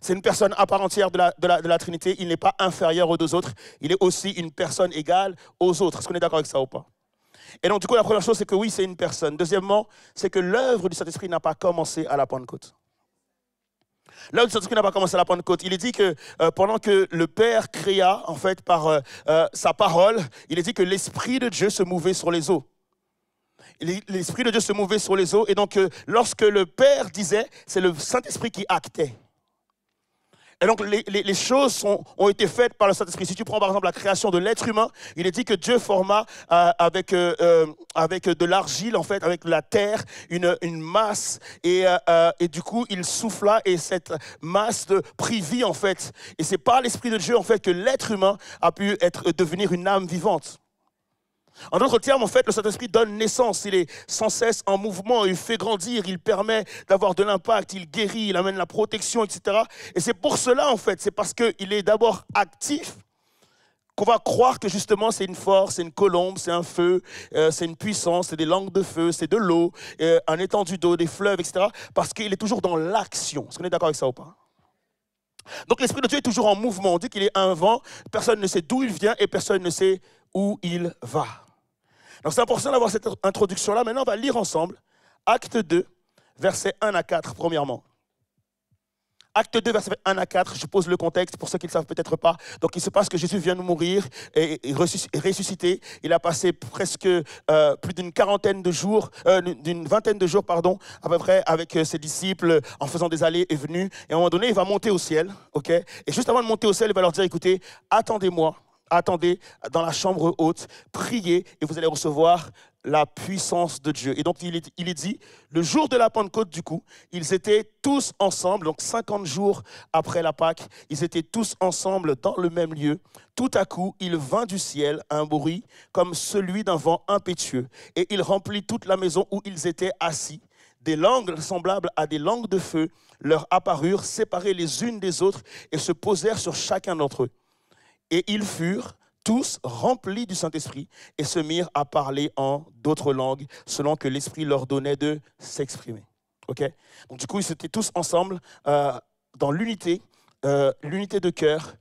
C'est une personne à part entière de la Trinité. Il n'est pas inférieur aux deux autres. Il est aussi une personne égale aux autres. Est-ce qu'on est d'accord avec ça ou pas? Et donc, du coup, la première chose, c'est que oui, c'est une personne. Deuxièmement, c'est que l'œuvre du Saint-Esprit n'a pas commencé à la Pentecôte. L'œuvre du Saint-Esprit n'a pas commencé à la Pentecôte. Il est dit que pendant que le Père créa, en fait, par sa parole, il est dit que l'Esprit de Dieu se mouvait sur les eaux. L'Esprit de Dieu se mouvait sur les eaux. Et donc, lorsque le Père disait, c'est le Saint-Esprit qui actait. Et donc, les choses ont été faites par le Saint-Esprit. Si tu prends par exemple la création de l'être humain, il est dit que Dieu forma avec de l'argile, en fait, avec de la terre, une masse. Et du coup, il souffla et cette masse prit vie, en fait. Et c'est par l'Esprit de Dieu, en fait, que l'être humain a pu devenir une âme vivante. En d'autres termes, en fait, le Saint-Esprit donne naissance. Il est sans cesse en mouvement, il fait grandir, il permet d'avoir de l'impact, il guérit, il amène la protection, etc. Et c'est pour cela, en fait, c'est parce qu'il est d'abord actif qu'on va croire que justement c'est une force, c'est une colombe, c'est un feu, c'est une puissance, c'est des langues de feu, c'est de l'eau, un étendue d'eau, des fleuves, etc. Parce qu'il est toujours dans l'action. Est-ce qu'on est d'accord avec ça ou pas? Donc l'Esprit de Dieu est toujours en mouvement. On dit qu'il est un vent, personne ne sait d'où il vient et personne ne sait où il va. Donc c'est important d'avoir cette introduction-là. Maintenant, on va lire ensemble Acte 2, versets 1 à 4, premièrement. Acte 2, versets 1 à 4, je pose le contexte pour ceux qui ne le savent peut-être pas. Donc il se passe que Jésus vient de mourir et ressuscité. Il a passé presque plus d'une quarantaine de jours, d'une vingtaine de jours, pardon, à peu près avec ses disciples en faisant des allées et venues. Et à un moment donné, il va monter au ciel. Okay, et juste avant de monter au ciel, il va leur dire, écoutez, attendez dans la chambre haute, priez et vous allez recevoir la puissance de Dieu. Et donc, il est dit, le jour de la Pentecôte, du coup, ils étaient tous ensemble, donc 50 jours après la Pâque, ils étaient tous ensemble dans le même lieu. Tout à coup, il vint du ciel un bruit comme celui d'un vent impétueux, et il remplit toute la maison où ils étaient assis. Des langues semblables à des langues de feu leur apparurent, séparées les unes des autres, et se posèrent sur chacun d'entre eux. Et ils furent tous remplis du Saint-Esprit et se mirent à parler en d'autres langues, selon que l'Esprit leur donnait de s'exprimer. Okay? Donc du coup, ils étaient tous ensemble dans l'unité de cœur,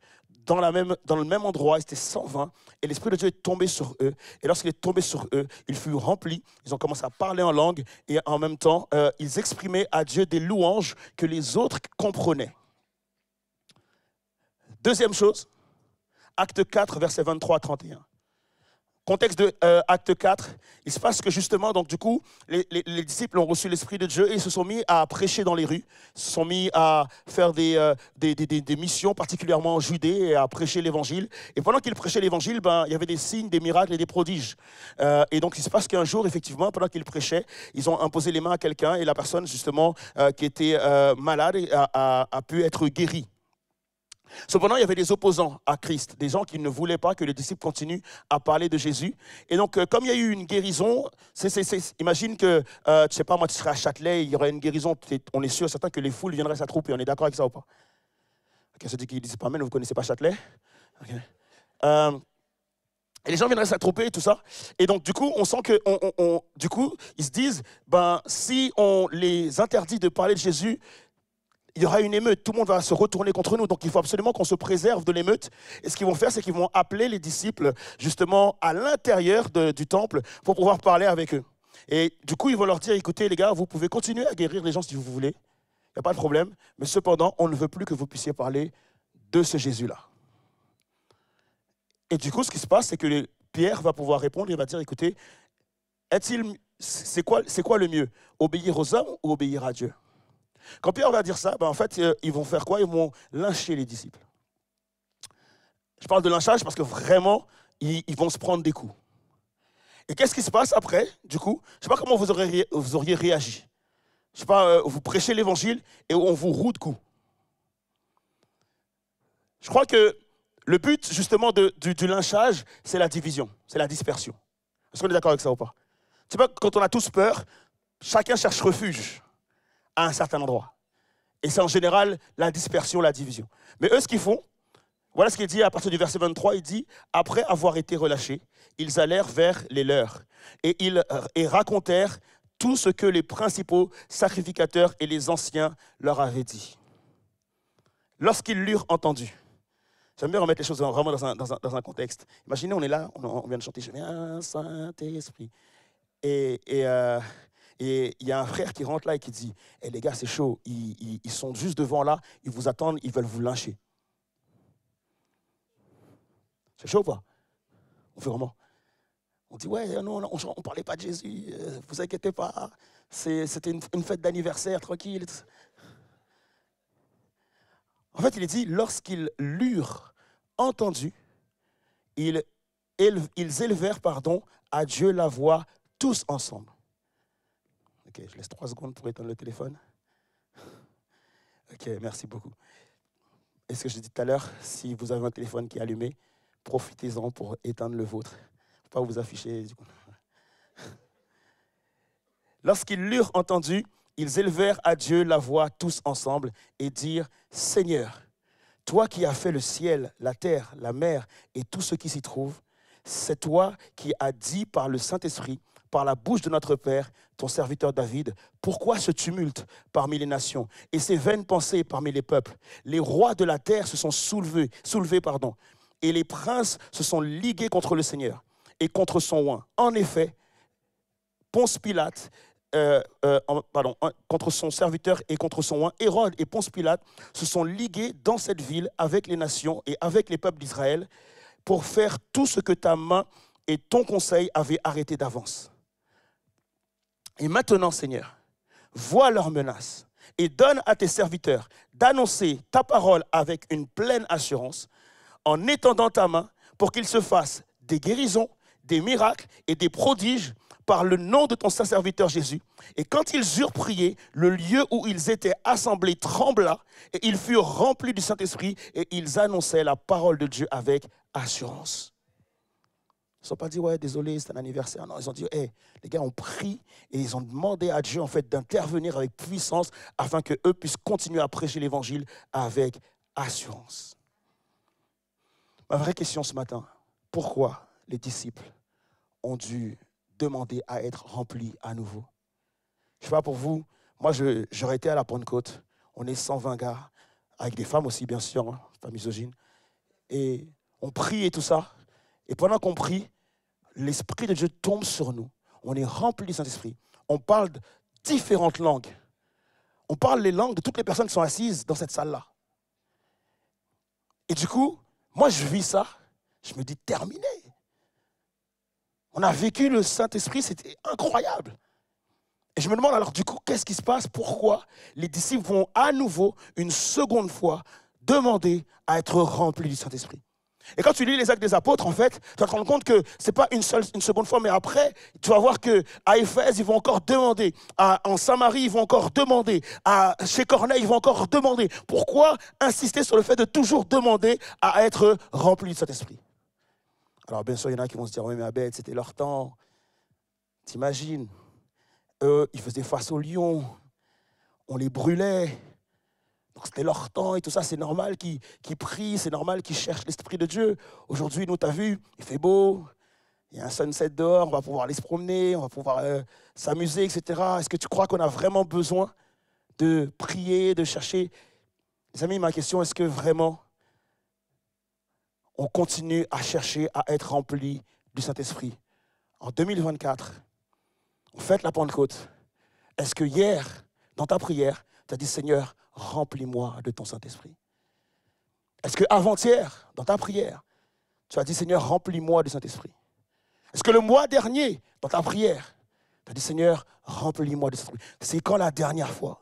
dans le même endroit. Ils étaient 120 et l'Esprit de Dieu est tombé sur eux. Et lorsqu'il est tombé sur eux, ils furent remplis. Ils ont commencé à parler en langue et en même temps, ils exprimaient à Dieu des louanges que les autres comprenaient. Deuxième chose, Acte 4, versets 23 à 31. Contexte de Acte 4, il se passe que justement, donc du coup, les disciples ont reçu l'Esprit de Dieu et ils se sont mis à prêcher dans les rues, ils se sont mis à faire des missions, particulièrement en Judée, et à prêcher l'Évangile. Et pendant qu'ils prêchaient l'Évangile, il y avait des signes, des miracles et des prodiges. Et donc, il se passe qu'un jour, effectivement, pendant qu'ils prêchaient, ils ont imposé les mains à quelqu'un et la personne, justement, qui était malade a pu être guérie. Cependant, il y avait des opposants à Christ, des gens qui ne voulaient pas que les disciples continuent à parler de Jésus. Et donc, comme il y a eu une guérison, imagine que, je ne sais pas, moi, tu serais à Châtelet, il y aurait une guérison, on est sûr, certain que les foules viendraient s'attrouper. On est d'accord avec ça ou pas? Ok, ceux qui disent pas, mais vous ne connaissez pas Châtelet? Okay. Et les gens viendraient s'attrouper et tout ça. Et donc, du coup, on sent que, du coup, ils se disent, si on les interdit de parler de Jésus, il y aura une émeute, tout le monde va se retourner contre nous. Donc, il faut absolument qu'on se préserve de l'émeute. Et ce qu'ils vont faire, c'est qu'ils vont appeler les disciples, justement, à l'intérieur du temple pour pouvoir parler avec eux. Et du coup, ils vont leur dire, écoutez, les gars, vous pouvez continuer à guérir les gens si vous voulez. Il n'y a pas de problème. Mais cependant, on ne veut plus que vous puissiez parler de ce Jésus-là. Et du coup, ce qui se passe, c'est que Pierre va pouvoir répondre. Il va dire, écoutez, c'est quoi le mieux? Obéir aux hommes ou obéir à Dieu? Quand Pierre va dire ça, en fait, ils vont faire quoi? Ils vont lyncher les disciples. Je parle de lynchage parce que vraiment, ils vont se prendre des coups. Et qu'est-ce qui se passe après, du coup? Je ne sais pas comment vous auriez réagi. Je ne sais pas, vous prêchez l'évangile et on vous roue de coups. Je crois que le but, justement, du lynchage, c'est la division, c'est la dispersion. Est-ce qu'on est d'accord avec ça ou pas? Tu sais pas, quand on a tous peur, chacun cherche refuge à un certain endroit. Et c'est en général la dispersion, la division. Mais eux, ce qu'ils font, voilà ce qu'il dit à partir du verset 23, il dit « Après avoir été relâchés, ils allèrent vers les leurs et racontèrent tout ce que les principaux sacrificateurs et les anciens leur avaient dit. » Lorsqu'ils l'eurent entendu, j'aime bien remettre les choses vraiment dans un contexte. Imaginez, on est là, on vient de chanter « Je viens, Saint-Esprit ». Et il y a un frère qui rentre là et qui dit hey, « Les gars, c'est chaud, ils sont juste devant là, ils vous attendent, ils veulent vous lyncher. » C'est chaud ou pas? On fait vraiment. On dit « Ouais, non, on ne parlait pas de Jésus, vous inquiétez pas, c'était une fête d'anniversaire, tranquille. » En fait, il est dit « Lorsqu'ils l'eurent entendu, ils élevèrent à Dieu la voix tous ensemble. » Ok, je laisse 3 secondes pour éteindre le téléphone. Ok, merci beaucoup. Et ce que je dis tout à l'heure, si vous avez un téléphone qui est allumé, profitez-en pour éteindre le vôtre. Il ne faut pas vous afficher. Du coup. Lorsqu'ils l'eurent entendu, ils élevèrent à Dieu la voix tous ensemble et dirent « Seigneur, toi qui as fait le ciel, la terre, la mer et tout ce qui s'y trouve, c'est toi qui as dit par le Saint-Esprit, par la bouche de notre Père, ton serviteur David, pourquoi ce tumulte parmi les nations et ces vaines pensées parmi les peuples? Les rois de la terre se sont soulevés, et les princes se sont ligués contre le Seigneur et contre son oint. En effet, Ponce Pilate, contre son serviteur et contre son oint, Hérode et Ponce Pilate se sont ligués dans cette ville avec les nations et avec les peuples d'Israël pour faire tout ce que ta main et ton conseil avaient arrêté d'avance. Et maintenant, Seigneur, vois leurs menaces et donne à tes serviteurs d'annoncer ta parole avec une pleine assurance en étendant ta main pour qu'ils se fassent des guérisons, des miracles et des prodiges par le nom de ton saint serviteur Jésus. Et quand ils eurent prié, le lieu où ils étaient assemblés trembla et ils furent remplis du Saint-Esprit et ils annonçaient la parole de Dieu avec assurance. Ils ne sont pas dit, ouais, désolé, c'est un anniversaire. Non, ils ont dit, hey, les gars ont prié et ils ont demandé à Dieu en fait, d'intervenir avec puissance afin qu'eux puissent continuer à prêcher l'évangile avec assurance. Ma vraie question ce matin, pourquoi les disciples ont dû demander à être remplis à nouveau? Je ne sais pas pour vous, moi j'aurais été à la Pentecôte, on est 120 gars, avec des femmes aussi bien sûr, hein, pas misogynes, et on prie et tout ça, et pendant qu'on prie, l'Esprit de Dieu tombe sur nous, on est rempli du Saint-Esprit, on parle de différentes langues, on parle les langues de toutes les personnes qui sont assises dans cette salle-là. Et du coup, moi je vis ça, je me dis terminé. On a vécu le Saint-Esprit, c'était incroyable. Et je me demande alors du coup, qu'est-ce qui se passe? Pourquoi les disciples vont à nouveau, une seconde fois, demander à être remplis du Saint-Esprit? Et quand tu lis les Actes des Apôtres, en fait, tu vas te rendre compte que ce n'est pas une seconde fois, mais après, tu vas voir qu'à Éphèse, ils vont encore demander. En Samarie, ils vont encore demander. Chez Corneille, ils vont encore demander. Pourquoi insister sur le fait de toujours demander à être remplis du Saint-Esprit? Alors bien sûr, il y en a qui vont se dire, oui mais Abed, c'était leur temps. T'imagines, eux, ils faisaient face aux lions, on les brûlait. Donc c'était leur temps et tout ça, c'est normal qu'ils prient, c'est normal qu'ils cherchent l'Esprit de Dieu. Aujourd'hui, nous, t'as vu, il fait beau, il y a un sunset dehors, on va pouvoir aller se promener, on va pouvoir s'amuser, etc. Est-ce que tu crois qu'on a vraiment besoin de prier, de chercher? Les amis, ma question, est-ce que vraiment on continue à chercher à être rempli du Saint-Esprit? En 2024, on fête la Pentecôte. Est-ce que hier, dans ta prière, tu as dit, Seigneur, remplis-moi de ton Saint-Esprit? Est-ce qu'avant-hier, dans ta prière, tu as dit, Seigneur, remplis-moi du Saint-Esprit? Est-ce que le mois dernier, dans ta prière, tu as dit, Seigneur, remplis-moi du Saint-Esprit? C'est quand la dernière fois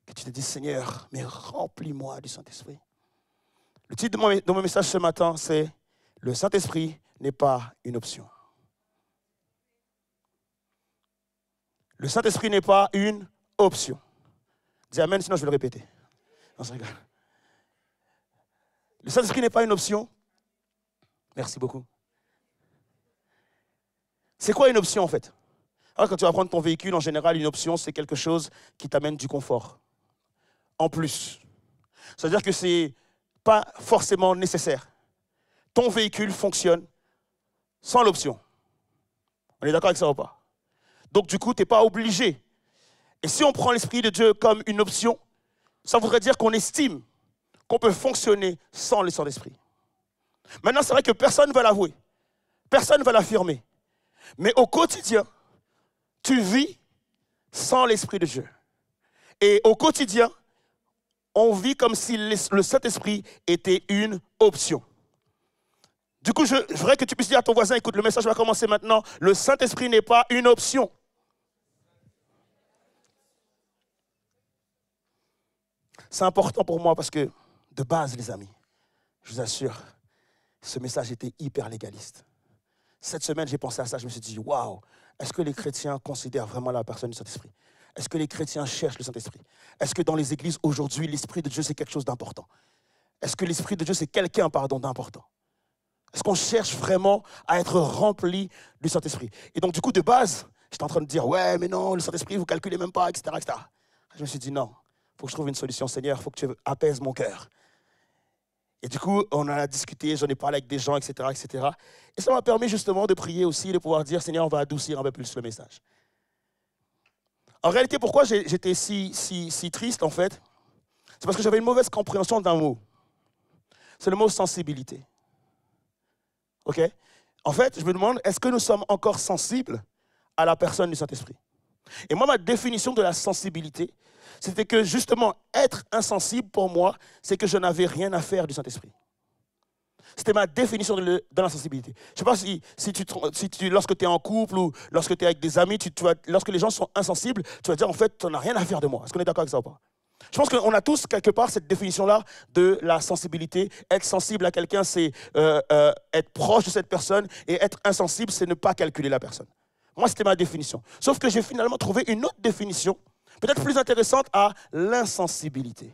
que tu t'es dit, Seigneur, mais remplis-moi du Saint-Esprit? Le titre de mon message ce matin, c'est « Le Saint-Esprit n'est pas une option ». Le Saint-Esprit n'est pas une option. Dis amen, sinon je vais le répéter. Non, je rigole. Le Saint-Esprit n'est pas une option. Merci beaucoup. C'est quoi une option en fait? Alors, quand tu vas prendre ton véhicule, en général, une option, c'est quelque chose qui t'amène du confort. En plus. C'est-à-dire que ce n'est pas forcément nécessaire. Ton véhicule fonctionne sans l'option. On est d'accord avec ça ou pas? Donc du coup, tu n'es pas obligé. Et si on prend l'Esprit de Dieu comme une option, ça voudrait dire qu'on estime qu'on peut fonctionner sans le Saint-Esprit. Maintenant, c'est vrai que personne ne va l'avouer. Personne ne va l'affirmer. Mais au quotidien, tu vis sans l'Esprit de Dieu. Et au quotidien, on vit comme si le Saint-Esprit était une option. Du coup, je voudrais que tu puisses dire à ton voisin, écoute, le message va commencer maintenant. Le Saint-Esprit n'est pas une option. C'est important pour moi parce que, de base, les amis, je vous assure, ce message était hyper légaliste. Cette semaine, j'ai pensé à ça, je me suis dit, waouh, est-ce que les chrétiens considèrent vraiment la personne du Saint-Esprit? Est-ce que les chrétiens cherchent le Saint-Esprit? Est-ce que dans les églises aujourd'hui, l'Esprit de Dieu, c'est quelque chose d'important? Est-ce que l'Esprit de Dieu, c'est quelqu'un, d'important? Est-ce qu'on cherche vraiment à être rempli du Saint-Esprit? Et donc, du coup, de base, j'étais en train de dire, ouais, mais non, le Saint-Esprit, vous ne calculez même pas, etc., etc. Je me suis dit, non, il faut que je trouve une solution, Seigneur, il faut que tu apaises mon cœur. Et du coup, on en a discuté, j'en ai parlé avec des gens, etc., etc. Et ça m'a permis justement de prier aussi, de pouvoir dire, Seigneur, on va adoucir un peu plus le message. En réalité, pourquoi j'étais si triste, en fait? C'est parce que j'avais une mauvaise compréhension d'un mot. C'est le mot sensibilité. OK? En fait, je me demande, est-ce que nous sommes encore sensibles à la personne du Saint-Esprit? Et moi, ma définition de la sensibilité, c'était que justement, être insensible pour moi, c'est que je n'avais rien à faire du Saint-Esprit. C'était ma définition de la sensibilité. Je ne sais pas si lorsque tu es en couple ou lorsque tu es avec des amis, lorsque les gens sont insensibles, tu vas dire en fait, tu n'as rien à faire de moi. Est-ce qu'on est d'accord avec ça ou pas? Je pense qu'on a tous quelque part cette définition-là de la sensibilité. Être sensible à quelqu'un, c'est être proche de cette personne, et être insensible, c'est ne pas calculer la personne. Moi, c'était ma définition. Sauf que j'ai finalement trouvé une autre définition, peut-être plus intéressante, à l'insensibilité.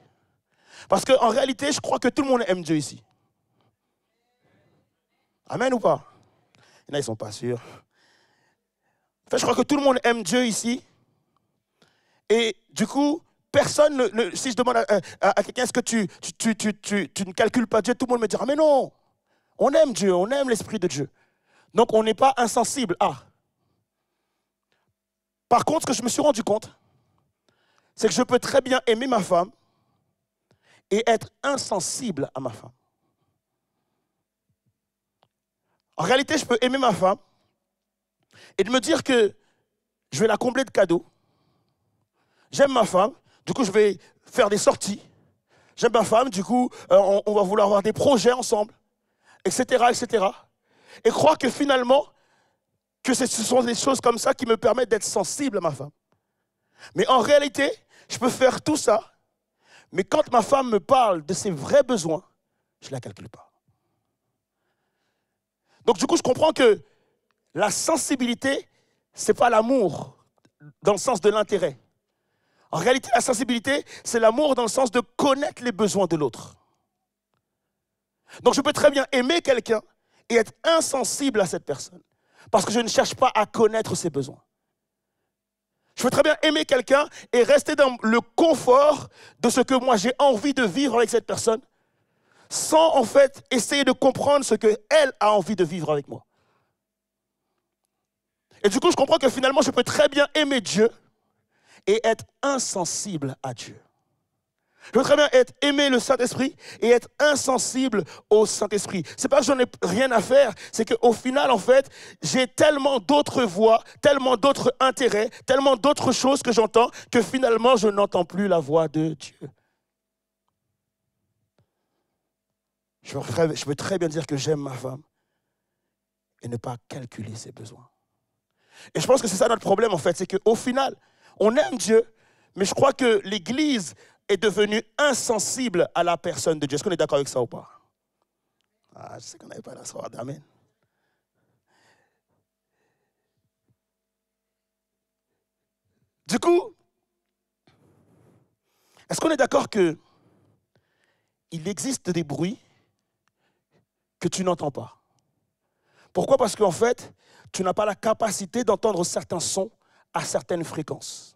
Parce qu'en réalité, je crois que tout le monde aime Dieu ici. Amen ou pas? Il y en a, ils ne sont pas sûrs. En fait, je crois que tout le monde aime Dieu ici. Et du coup, personne, si je demande à quelqu'un, est-ce que tu ne calcules pas Dieu, tout le monde me dira, mais non, on aime Dieu, on aime l'Esprit de Dieu. Donc, on n'est pas insensible à. Par contre, ce que je me suis rendu compte, c'est que je peux très bien aimer ma femme et être insensible à ma femme. En réalité, je peux aimer ma femme et de me dire que je vais la combler de cadeaux. J'aime ma femme, du coup, je vais faire des sorties. J'aime ma femme, du coup, on va vouloir avoir des projets ensemble, etc., etc. Et croire que finalement, que ce sont des choses comme ça qui me permettent d'être sensible à ma femme. Mais en réalité, je peux faire tout ça, mais quand ma femme me parle de ses vrais besoins, je ne la calcule pas. Donc du coup, je comprends que la sensibilité, ce n'est pas l'amour dans le sens de l'intérêt. En réalité, la sensibilité, c'est l'amour dans le sens de connaître les besoins de l'autre. Donc je peux très bien aimer quelqu'un et être insensible à cette personne, parce que je ne cherche pas à connaître ses besoins. Je peux très bien aimer quelqu'un et rester dans le confort de ce que moi j'ai envie de vivre avec cette personne, sans en fait essayer de comprendre ce qu'elle a envie de vivre avec moi. Et du coup, je comprends que finalement, je peux très bien aimer Dieu et être insensible à Dieu. Je peux très bien aimer le Saint-Esprit et être insensible au Saint-Esprit. C'est pas que j'en ai rien à faire, c'est qu'au final, en fait, j'ai tellement d'autres voix, tellement d'autres intérêts, tellement d'autres choses que j'entends, que finalement, je n'entends plus la voix de Dieu. Je peux très bien dire que j'aime ma femme et ne pas calculer ses besoins. Et je pense que c'est ça notre problème, en fait, c'est qu'au final, on aime Dieu, mais je crois que l'Église est devenue insensible à la personne de Dieu. Est-ce qu'on est d'accord avec ça ou pas? Ah, je sais qu'on n'avait pas la soirée. Amen. Du coup, est-ce qu'on est d'accord qu'il existe des bruits que tu n'entends pas? Pourquoi? Parce qu'en fait, tu n'as pas la capacité d'entendre certains sons à certaines fréquences.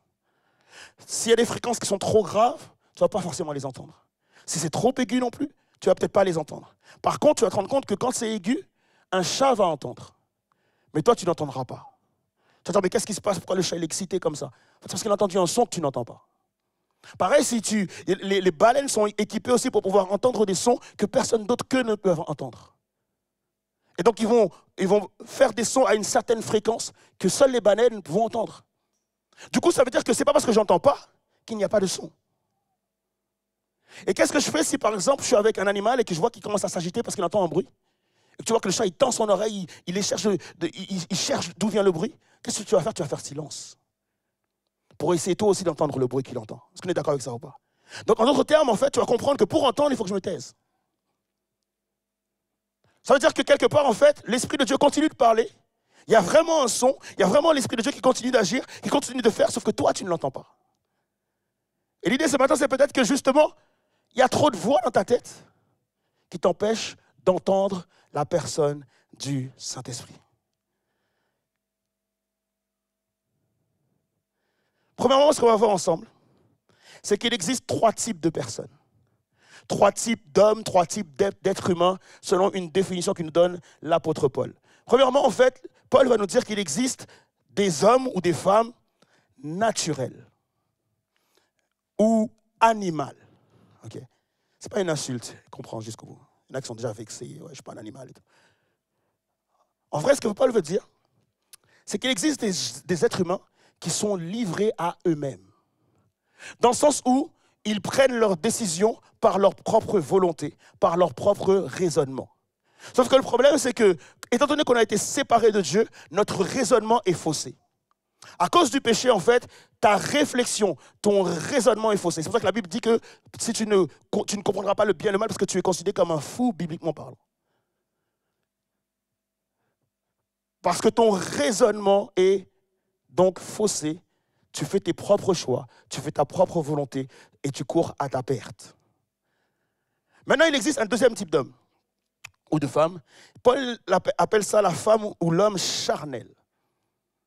S'il y a des fréquences qui sont trop graves, tu ne vas pas forcément les entendre. Si c'est trop aigu non plus, tu ne vas peut-être pas les entendre. Par contre, tu vas te rendre compte que quand c'est aigu, un chat va entendre. Mais toi, tu n'entendras pas. Tu vas te dire, mais qu'est-ce qui se passe? Pourquoi le chat est excité comme ça? C'est parce qu'il a entendu un son que tu n'entends pas. Pareil, si les baleines sont équipées aussi pour pouvoir entendre des sons que personne d'autre qu'eux ne peuvent entendre. Et donc, ils vont faire des sons à une certaine fréquence que seules les baleines vont entendre. Du coup, ça veut dire que ce n'est pas parce que je n'entends pas qu'il n'y a pas de son. Et qu'est-ce que je fais si, par exemple, je suis avec un animal et que je vois qu'il commence à s'agiter parce qu'il entend un bruit? Et que tu vois que le chat, il tend son oreille, il cherche d'où vient le bruit. Qu'est-ce que tu vas faire? Tu vas faire silence. Pour essayer toi aussi d'entendre le bruit qu'il entend. Est-ce qu'on est d'accord avec ça ou pas? Donc, en d'autres termes, en fait, tu vas comprendre que pour entendre, il faut que je me taise. Ça veut dire que quelque part, en fait, l'Esprit de Dieu continue de parler. Il y a vraiment un son, il y a vraiment l'Esprit de Dieu qui continue d'agir, qui continue de faire, sauf que toi, tu ne l'entends pas. Et l'idée ce matin, c'est peut-être que justement, il y a trop de voix dans ta tête qui t'empêchent d'entendre la personne du Saint-Esprit. Premièrement, ce qu'on va voir ensemble, c'est qu'il existe 3 types de personnes. 3 types d'hommes, 3 types d'êtres humains, selon une définition que nous donne l'apôtre Paul. Premièrement, en fait, Paul va nous dire qu'il existe des hommes ou des femmes naturels ou animales. Okay. Ce n'est pas une insulte, comprends jusqu'au bout. Il y en a qui sont déjà vexés, ouais, je ne suis pas un animal. Et tout. En vrai, ce que Paul veut dire, c'est qu'il existe des êtres humains qui sont livrés à eux-mêmes. Dans le sens où ils prennent leurs décisions par leur propre volonté, par leur propre raisonnement. Sauf que le problème, c'est que, étant donné qu'on a été séparés de Dieu, notre raisonnement est faussé. À cause du péché, en fait, ta réflexion, ton raisonnement est faussé. C'est pour ça que la Bible dit que si tu ne comprendras pas le bien et le mal parce que tu es considéré comme un fou, bibliquement parlant. Parce que ton raisonnement est donc faussé. Tu fais tes propres choix, tu fais ta propre volonté et tu cours à ta perte. Maintenant, il existe un deuxième type d'homme ou de femme. Paul appelle ça la femme ou l'homme charnel.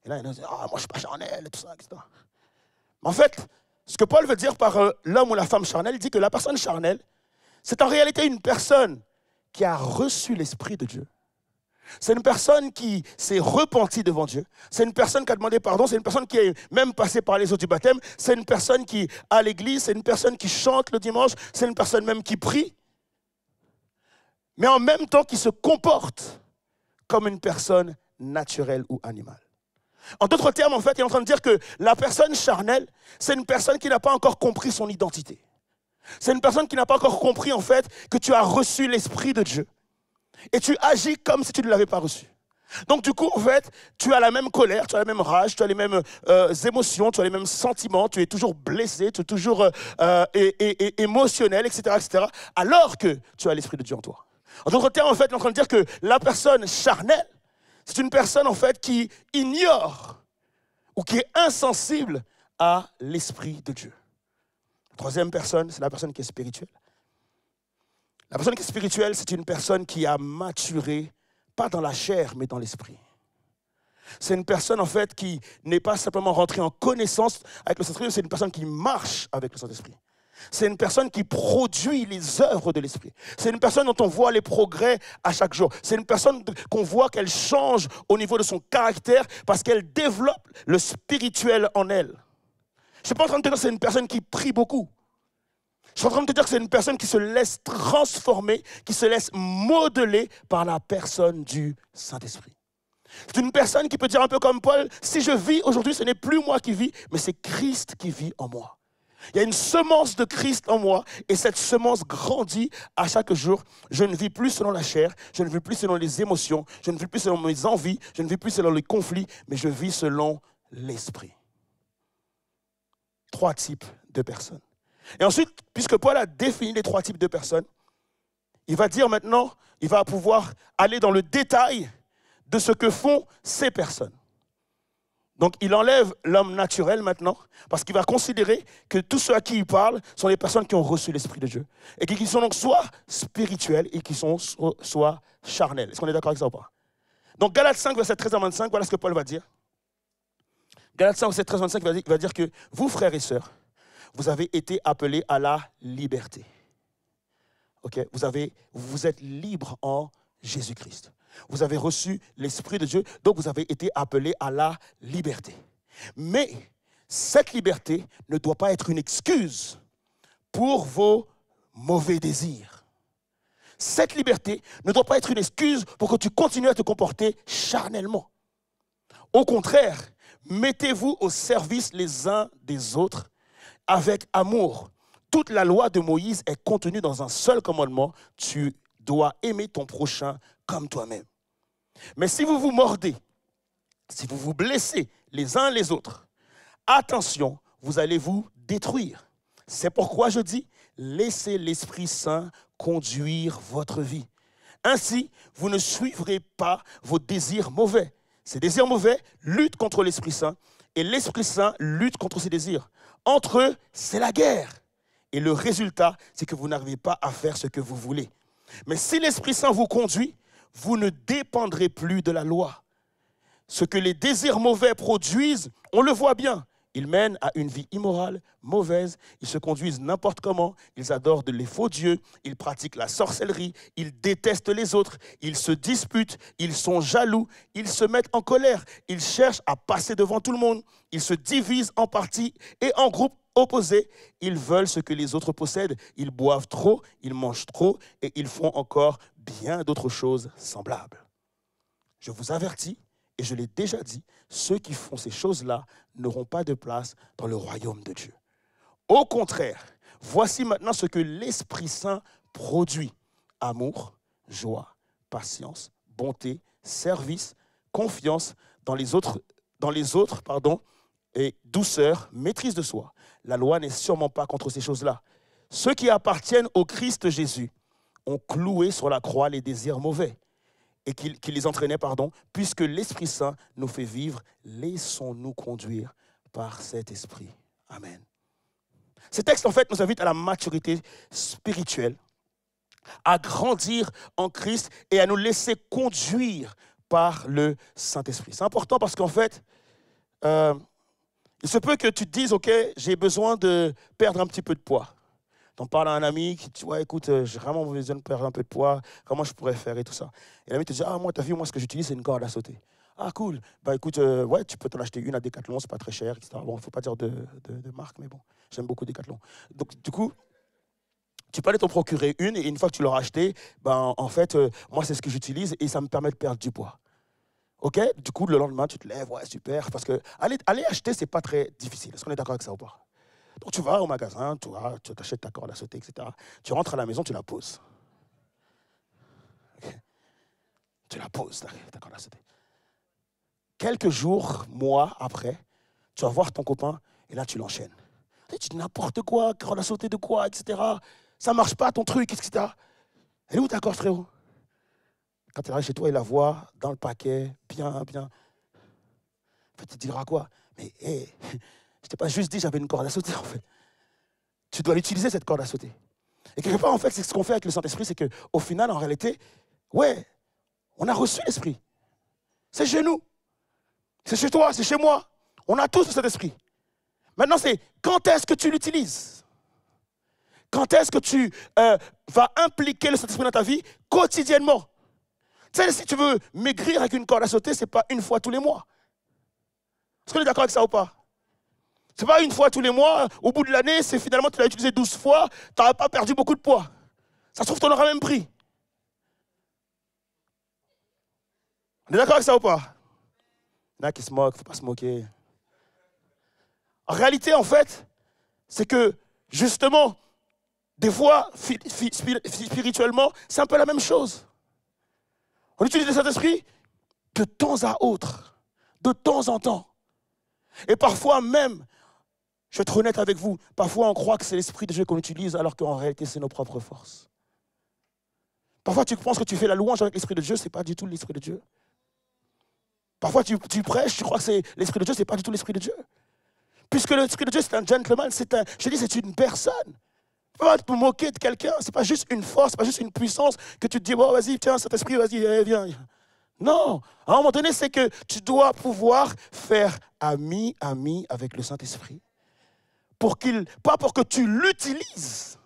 Et là, il dit, moi je ne suis pas charnel et tout ça, etc. Mais en fait, ce que Paul veut dire par l'homme ou la femme charnelle, il dit que la personne charnelle, c'est en réalité une personne qui a reçu l'Esprit de Dieu. C'est une personne qui s'est repentie devant Dieu. C'est une personne qui a demandé pardon. C'est une personne qui est même passée par les eaux du baptême. C'est une personne qui est à l'église. C'est une personne qui chante le dimanche. C'est une personne même qui prie. Mais en même temps qui se comporte comme une personne naturelle ou animale. En d'autres termes, en fait, il est en train de dire que la personne charnelle, c'est une personne qui n'a pas encore compris son identité. C'est une personne qui n'a pas encore compris, en fait, que tu as reçu l'Esprit de Dieu. Et tu agis comme si tu ne l'avais pas reçu. Donc du coup, en fait, tu as la même colère, tu as la même rage, tu as les mêmes émotions, tu as les mêmes sentiments, tu es toujours blessé, tu es toujours émotionnel, etc., etc., alors que tu as l'Esprit de Dieu en toi. En d'autres termes, en fait, il est en train de dire que la personne charnelle, c'est une personne, en fait, qui ignore ou qui est insensible à l'Esprit de Dieu. La troisième personne, c'est la personne qui est spirituelle. La personne qui est spirituelle, c'est une personne qui a maturé, pas dans la chair, mais dans l'esprit. C'est une personne, en fait, qui n'est pas simplement rentrée en connaissance avec le Saint-Esprit, c'est une personne qui marche avec le Saint-Esprit. C'est une personne qui produit les œuvres de l'Esprit. C'est une personne dont on voit les progrès à chaque jour. C'est une personne qu'on voit qu'elle change au niveau de son caractère parce qu'elle développe le spirituel en elle. Je ne suis pas en train de te dire que c'est une personne qui prie beaucoup. Je suis en train de te dire que c'est une personne qui se laisse transformer, qui se laisse modeler par la personne du Saint-Esprit. C'est une personne qui peut dire un peu comme Paul, si je vis aujourd'hui, ce n'est plus moi qui vis, mais c'est Christ qui vit en moi. Il y a une semence de Christ en moi et cette semence grandit à chaque jour. Je ne vis plus selon la chair, je ne vis plus selon les émotions, je ne vis plus selon mes envies, je ne vis plus selon les conflits, mais je vis selon l'Esprit. 3 types de personnes. Et ensuite, puisque Paul a défini les 3 types de personnes, il va dire maintenant, il va pouvoir aller dans le détail de ce que font ces personnes. Donc, il enlève l'homme naturel maintenant, parce qu'il va considérer que tous ceux à qui il parle sont les personnes qui ont reçu l'Esprit de Dieu. Et qui sont donc soit spirituels et qui sont soit charnels. Est-ce qu'on est d'accord avec ça ou pas? Donc, Galates 5, verset 13 à 25, voilà ce que Paul va dire. Galates 5, verset 13 à 25, il va dire que vous, frères et sœurs, vous avez été appelés à la liberté. Okay? Vous êtes libres en Jésus-Christ. Vous avez reçu l'Esprit de Dieu, donc vous avez été appelés à la liberté. Mais cette liberté ne doit pas être une excuse pour vos mauvais désirs. Cette liberté ne doit pas être une excuse pour que tu continues à te comporter charnellement. Au contraire, mettez-vous au service les uns des autres avec amour. Toute la loi de Moïse est contenue dans un seul commandement. Tu dois aimer ton prochain comme toi-même. Mais si vous vous mordez, si vous vous blessez les uns les autres, attention, vous allez vous détruire. C'est pourquoi je dis, laissez l'Esprit Saint conduire votre vie. Ainsi, vous ne suivrez pas vos désirs mauvais. Ces désirs mauvais luttent contre l'Esprit Saint et l'Esprit Saint lutte contre ces désirs. Entre eux, c'est la guerre. Et le résultat, c'est que vous n'arrivez pas à faire ce que vous voulez. Mais si l'Esprit Saint vous conduit, vous ne dépendrez plus de la loi. Ce que les désirs mauvais produisent, on le voit bien. Ils mènent à une vie immorale, mauvaise. Ils se conduisent n'importe comment. Ils adorent les faux dieux. Ils pratiquent la sorcellerie. Ils détestent les autres. Ils se disputent. Ils sont jaloux. Ils se mettent en colère. Ils cherchent à passer devant tout le monde. Ils se divisent en partis et en groupes opposés. Ils veulent ce que les autres possèdent. Ils boivent trop. Ils mangent trop. Et ils font encore bien d'autres choses semblables. Je vous avertis, et je l'ai déjà dit, ceux qui font ces choses-là n'auront pas de place dans le royaume de Dieu. Au contraire, voici maintenant ce que l'Esprit Saint produit. Amour, joie, patience, bonté, service, confiance dans les autres, et douceur, maîtrise de soi. La loi n'est sûrement pas contre ces choses-là. Ceux qui appartiennent au Christ Jésus ont cloué sur la croix les désirs mauvais et qui les entraînait, puisque l'Esprit Saint nous fait vivre, laissons-nous conduire par cet Esprit. Amen. Ces textes, en fait, nous invitent à la maturité spirituelle, à grandir en Christ et à nous laisser conduire par le Saint-Esprit. C'est important parce qu'en fait, il se peut que tu te dises, OK, j'ai besoin de perdre un petit peu de poids. Tu en parles à un ami qui te dit, ouais, écoute, j'ai vraiment besoin de perdre un peu de poids, comment je pourrais faire et tout ça. Et l'ami te dit, moi, t'as vu, moi, ce que j'utilise, c'est une corde à sauter. Ah, cool. Bah, écoute, ouais, tu peux t'en acheter une à Decathlon, c'est pas très cher, etc. Bon, il ne faut pas dire de marque, mais bon, j'aime beaucoup Decathlon. Donc, du coup, tu peux aller t'en procurer une, et une fois que tu l'auras acheté, ben, en fait, moi, c'est ce que j'utilise et ça me permet de perdre du poids. OK? Du coup, le lendemain, tu te lèves, ouais, super, parce que aller acheter, c'est pas très difficile. Est-ce qu'on est d'accord avec ça ou pas? Donc, tu vas au magasin, tu t'achètes ta corde à sauter, etc. Tu rentres à la maison, tu la poses. Okay. Tu la poses, ta corde à sauter. Quelques jours, mois après, tu vas voir ton copain et là, tu l'enchaînes. Tu dis n'importe quoi, corde à sauter de quoi, etc. Ça ne marche pas ton truc, etc. Elle est où ta corde, frérot? Quand tu arrives chez toi, il la voit dans le paquet, bien. En fait, tu te diras quoi? Mais hé, je t'ai pas juste dit j'avais une corde à sauter, en fait. Tu dois l'utiliser, cette corde à sauter. Et quelque part, en fait, c'est ce qu'on fait avec le Saint-Esprit, c'est qu'au final, en réalité, ouais, on a reçu l'Esprit. C'est chez nous. C'est chez toi, c'est chez moi. On a tous le Saint-Esprit. Maintenant, c'est quand est-ce que tu l'utilises? Quand est-ce que tu vas impliquer le Saint-Esprit dans ta vie quotidiennement? Tu sais, si tu veux maigrir avec une corde à sauter, ce n'est pas une fois tous les mois. Est-ce qu'on est d'accord avec ça ou pas? Ce n'est pas une fois tous les mois. Au bout de l'année, c'est finalement tu l'as utilisé 12 fois, tu n'auras pas perdu beaucoup de poids. Ça se trouve, tu en auras même pris. On est d'accord avec ça ou pas? Il y en a qui se moquent, il ne faut pas se moquer. En réalité, en fait, c'est que, justement, des fois, spirituellement, c'est un peu la même chose. On utilise le Saint-Esprit de temps à autre, de temps en temps. Et parfois même, je vais être honnête avec vous, parfois on croit que c'est l'Esprit de Dieu qu'on utilise alors qu'en réalité, c'est nos propres forces. Parfois, tu penses que tu fais la louange avec l'Esprit de Dieu, ce n'est pas du tout l'Esprit de Dieu. Parfois, tu prêches, tu crois que c'est l'Esprit de Dieu, ce n'est pas du tout l'Esprit de Dieu. Puisque l'Esprit de Dieu, c'est un gentleman, je dis, c'est une personne. Tu ne peux pas te moquer de quelqu'un, ce n'est pas juste une force, ce n'est pas juste une puissance que tu te dis, bon, vas-y, tiens, cet esprit, vas-y, viens. Non, à un moment donné, c'est que tu dois pouvoir faire ami avec le Saint-Esprit. Pas pour que tu l'utilises,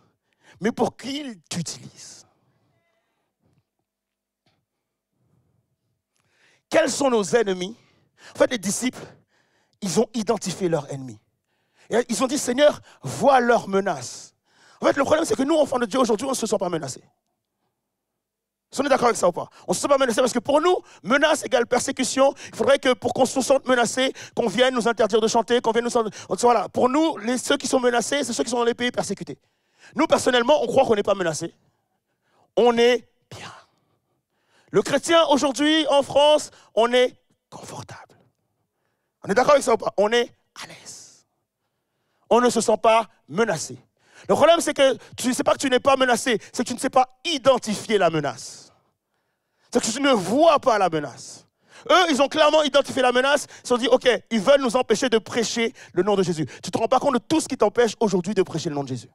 mais pour qu'il t'utilise. Quels sont nos ennemis? En fait, les disciples, ils ont identifié leurs ennemis. Et ils ont dit, Seigneur, vois leurs menaces. En fait, le problème, c'est que nous, enfants de Dieu, aujourd'hui, on ne se sent pas menacés. Est-ce qu'on est d'accord avec ça ou pas? On ne se sent pas menacé parce que pour nous, menace égale persécution. Il faudrait que pour qu'on se sente menacé, qu'on vienne nous interdire de chanter, qu'on vienne nous... Voilà. Pour nous, ceux qui sont menacés, c'est ceux qui sont dans les pays persécutés. Nous, personnellement, on croit qu'on n'est pas menacé. On est bien. Le chrétien, aujourd'hui, en France, on est confortable. On est d'accord avec ça ou pas? On est à l'aise. On ne se sent pas menacé. Le problème, c'est que tu ne sais pas que tu n'es pas menacé, c'est que tu ne sais pas identifier la menace. C'est que tu ne vois pas la menace. Eux, ils ont clairement identifié la menace. Ils se sont dit, OK, ils veulent nous empêcher de prêcher le nom de Jésus. Tu ne te rends pas compte de tout ce qui t'empêche aujourd'hui de prêcher le nom de Jésus.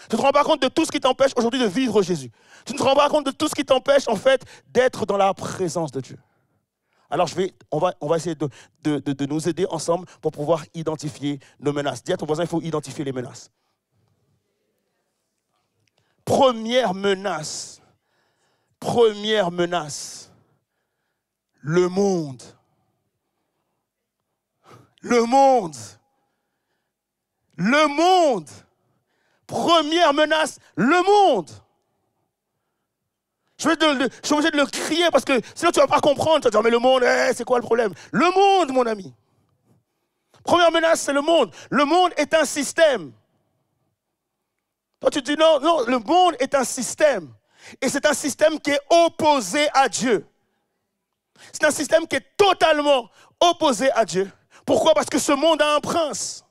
Tu ne te rends pas compte de tout ce qui t'empêche aujourd'hui de vivre Jésus. Tu ne te rends pas compte de tout ce qui t'empêche, en fait, d'être dans la présence de Dieu. Alors, on va essayer de nous aider ensemble pour pouvoir identifier nos menaces. Dis à ton voisin, il faut identifier les menaces. Première menace, le monde. Le monde. Première menace, le monde. Je suis obligé de le crier parce que sinon tu ne vas pas comprendre. Tu vas dire, mais le monde, c'est quoi le problème? Le monde, mon ami. Première menace, c'est le monde. Le monde est un système. Toi, tu dis non, le monde est un système. Et c'est un système qui est opposé à Dieu. C'est un système qui est totalement opposé à Dieu. Pourquoi? Parce que ce monde a un prince.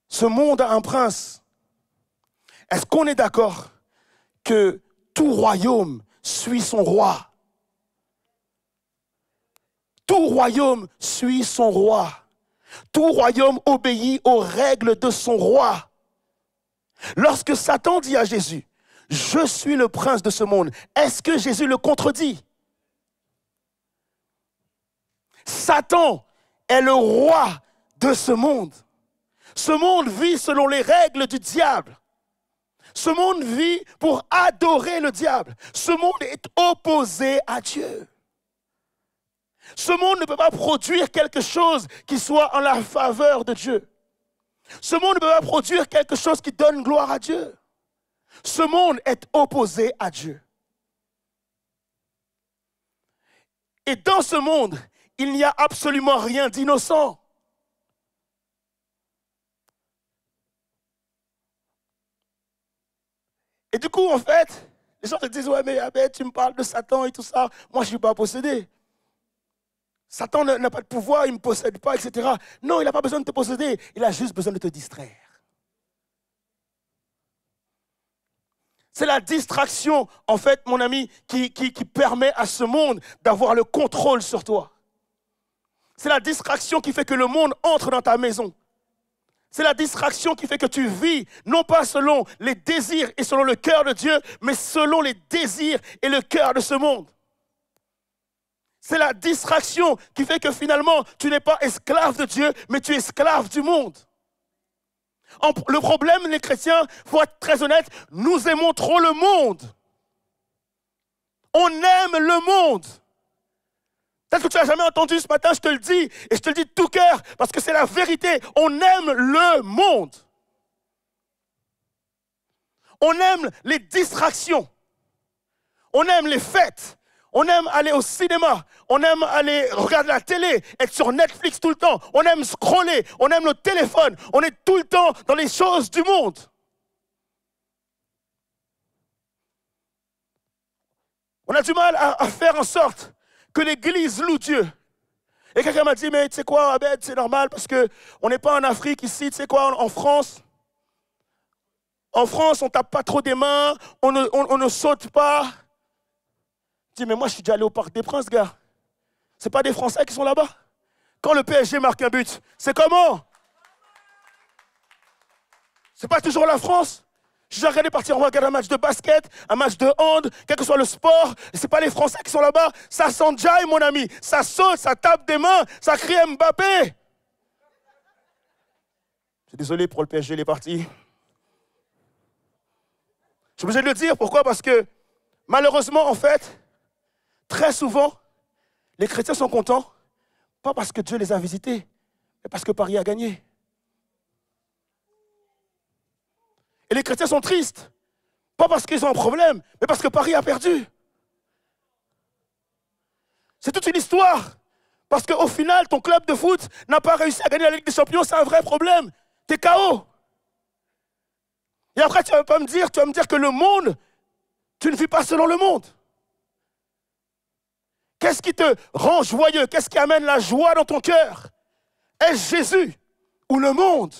Ce monde a un prince. Est-ce qu'on est d'accord que tout royaume suit son roi? Tout royaume suit son roi. Tout royaume obéit aux règles de son roi. Lorsque Satan dit à Jésus, « Je suis le prince de ce monde », est-ce que Jésus le contredit? Satan est le roi de ce monde. Ce monde vit selon les règles du diable. Ce monde vit pour adorer le diable. Ce monde est opposé à Dieu. Ce monde ne peut pas produire quelque chose qui soit en la faveur de Dieu. Ce monde ne peut pas produire quelque chose qui donne gloire à Dieu. Ce monde est opposé à Dieu. Et dans ce monde, il n'y a absolument rien d'innocent. Et du coup, en fait, les gens te disent, ouais, mais Abed, tu me parles de Satan et tout ça. Moi, je ne suis pas possédé. Satan n'a pas de pouvoir, il ne me possède pas, etc. Non, il n'a pas besoin de te posséder. Il a juste besoin de te distraire. C'est la distraction, en fait, mon ami, qui permet à ce monde d'avoir le contrôle sur toi. C'est la distraction qui fait que le monde entre dans ta maison. C'est la distraction qui fait que tu vis, non pas selon les désirs et selon le cœur de Dieu, mais selon les désirs et le cœur de ce monde. C'est la distraction qui fait que finalement, tu n'es pas esclave de Dieu, mais tu es esclave du monde. Le problème, les chrétiens, il faut être très honnête, nous aimons trop le monde. On aime le monde. Peut-être que tu n'as jamais entendu ce matin, je te le dis, et je te le dis de tout cœur, parce que c'est la vérité. On aime le monde. On aime les distractions. On aime les fêtes. On aime aller au cinéma. On aime aller regarder la télé, être sur Netflix tout le temps. On aime scroller. On aime le téléphone. On est tout le temps dans les choses du monde. On a du mal à faire en sorte que l'Église loue Dieu. Et quelqu'un m'a dit, mais tu sais quoi, Abed, c'est normal parce qu'on n'est pas en Afrique ici, tu sais quoi, en France, on ne tape pas trop des mains, on ne saute pas. Tu dis, mais moi, je suis déjà allé au Parc des Princes, gars. Ce pas des Français qui sont là-bas. Quand le PSG marque un but, c'est comment? C'est pas toujours la France. J'ai regardé partir, on va regarder un match de basket, un match de hand, quel que soit le sport. Ce pas les Français qui sont là-bas. Ça s'enjaille, mon ami. Ça saute, ça tape des mains, ça crie Mbappé. Je suis désolé pour le PSG, il est parti. Je suis obligé de le dire. Pourquoi? Parce que malheureusement, en fait, très souvent, les chrétiens sont contents, pas parce que Dieu les a visités, mais parce que Paris a gagné. Et les chrétiens sont tristes, pas parce qu'ils ont un problème, mais parce que Paris a perdu. C'est toute une histoire. Parce qu'au final, ton club de foot n'a pas réussi à gagner la Ligue des Champions, c'est un vrai problème. T'es KO. Et après, tu vas me dire que le monde, tu ne vis pas selon le monde. Qu'est-ce qui te rend joyeux? Qu'est-ce qui amène la joie dans ton cœur? Est-ce Jésus ou le monde?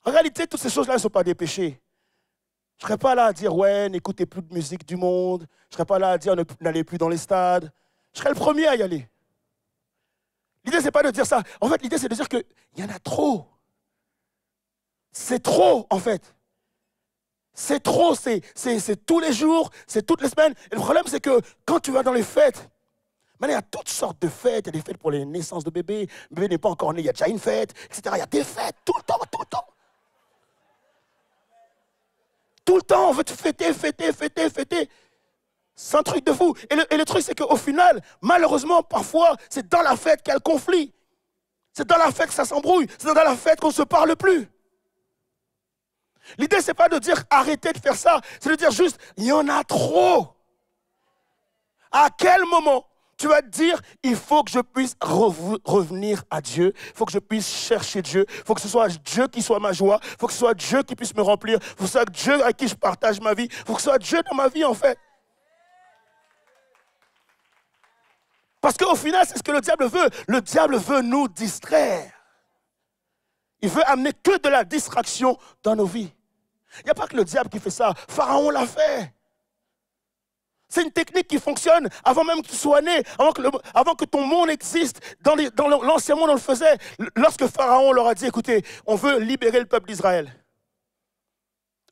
En réalité, toutes ces choses-là ne sont pas des péchés. Je ne serais pas là à dire, ouais, n'écoutez plus de musique du monde. Je ne serais pas là à dire, n'allez plus dans les stades. Je serais le premier à y aller. L'idée, ce n'est pas de dire ça. En fait, l'idée, c'est de dire qu'il y en a trop. C'est trop, en fait. C'est trop, c'est tous les jours, c'est toutes les semaines. Et le problème, c'est que quand tu vas dans les fêtes, il y a toutes sortes de fêtes. Il y a des fêtes pour les naissances de bébés. Le bébé n'est pas encore né, il y a déjà une fête, etc. Il y a des fêtes tout le temps, tout le temps. Tout le temps, on veut te fêter. C'est un truc de fou. Et le truc, c'est qu'au final, malheureusement, parfois, c'est dans la fête qu'il y a le conflit. C'est dans la fête que ça s'embrouille. C'est dans la fête qu'on ne se parle plus. L'idée, ce n'est pas de dire arrêtez de faire ça. C'est de dire juste, il y en a trop. À quel moment tu vas te dire, il faut que je puisse revenir à Dieu. Il faut que je puisse chercher Dieu. Il faut que ce soit Dieu qui soit ma joie. Il faut que ce soit Dieu qui puisse me remplir. Il faut que ce soit Dieu avec qui je partage ma vie. Il faut que ce soit Dieu dans ma vie, en fait. Parce qu'au final, c'est ce que le diable veut. Le diable veut nous distraire. Il veut amener que de la distraction dans nos vies. Il n'y a pas que le diable qui fait ça. Pharaon l'a fait. C'est une technique qui fonctionne avant même que tu sois né, avant que ton monde existe. Dans l'ancien monde, on le faisait. Lorsque Pharaon leur a dit, écoutez, on veut libérer le peuple d'Israël.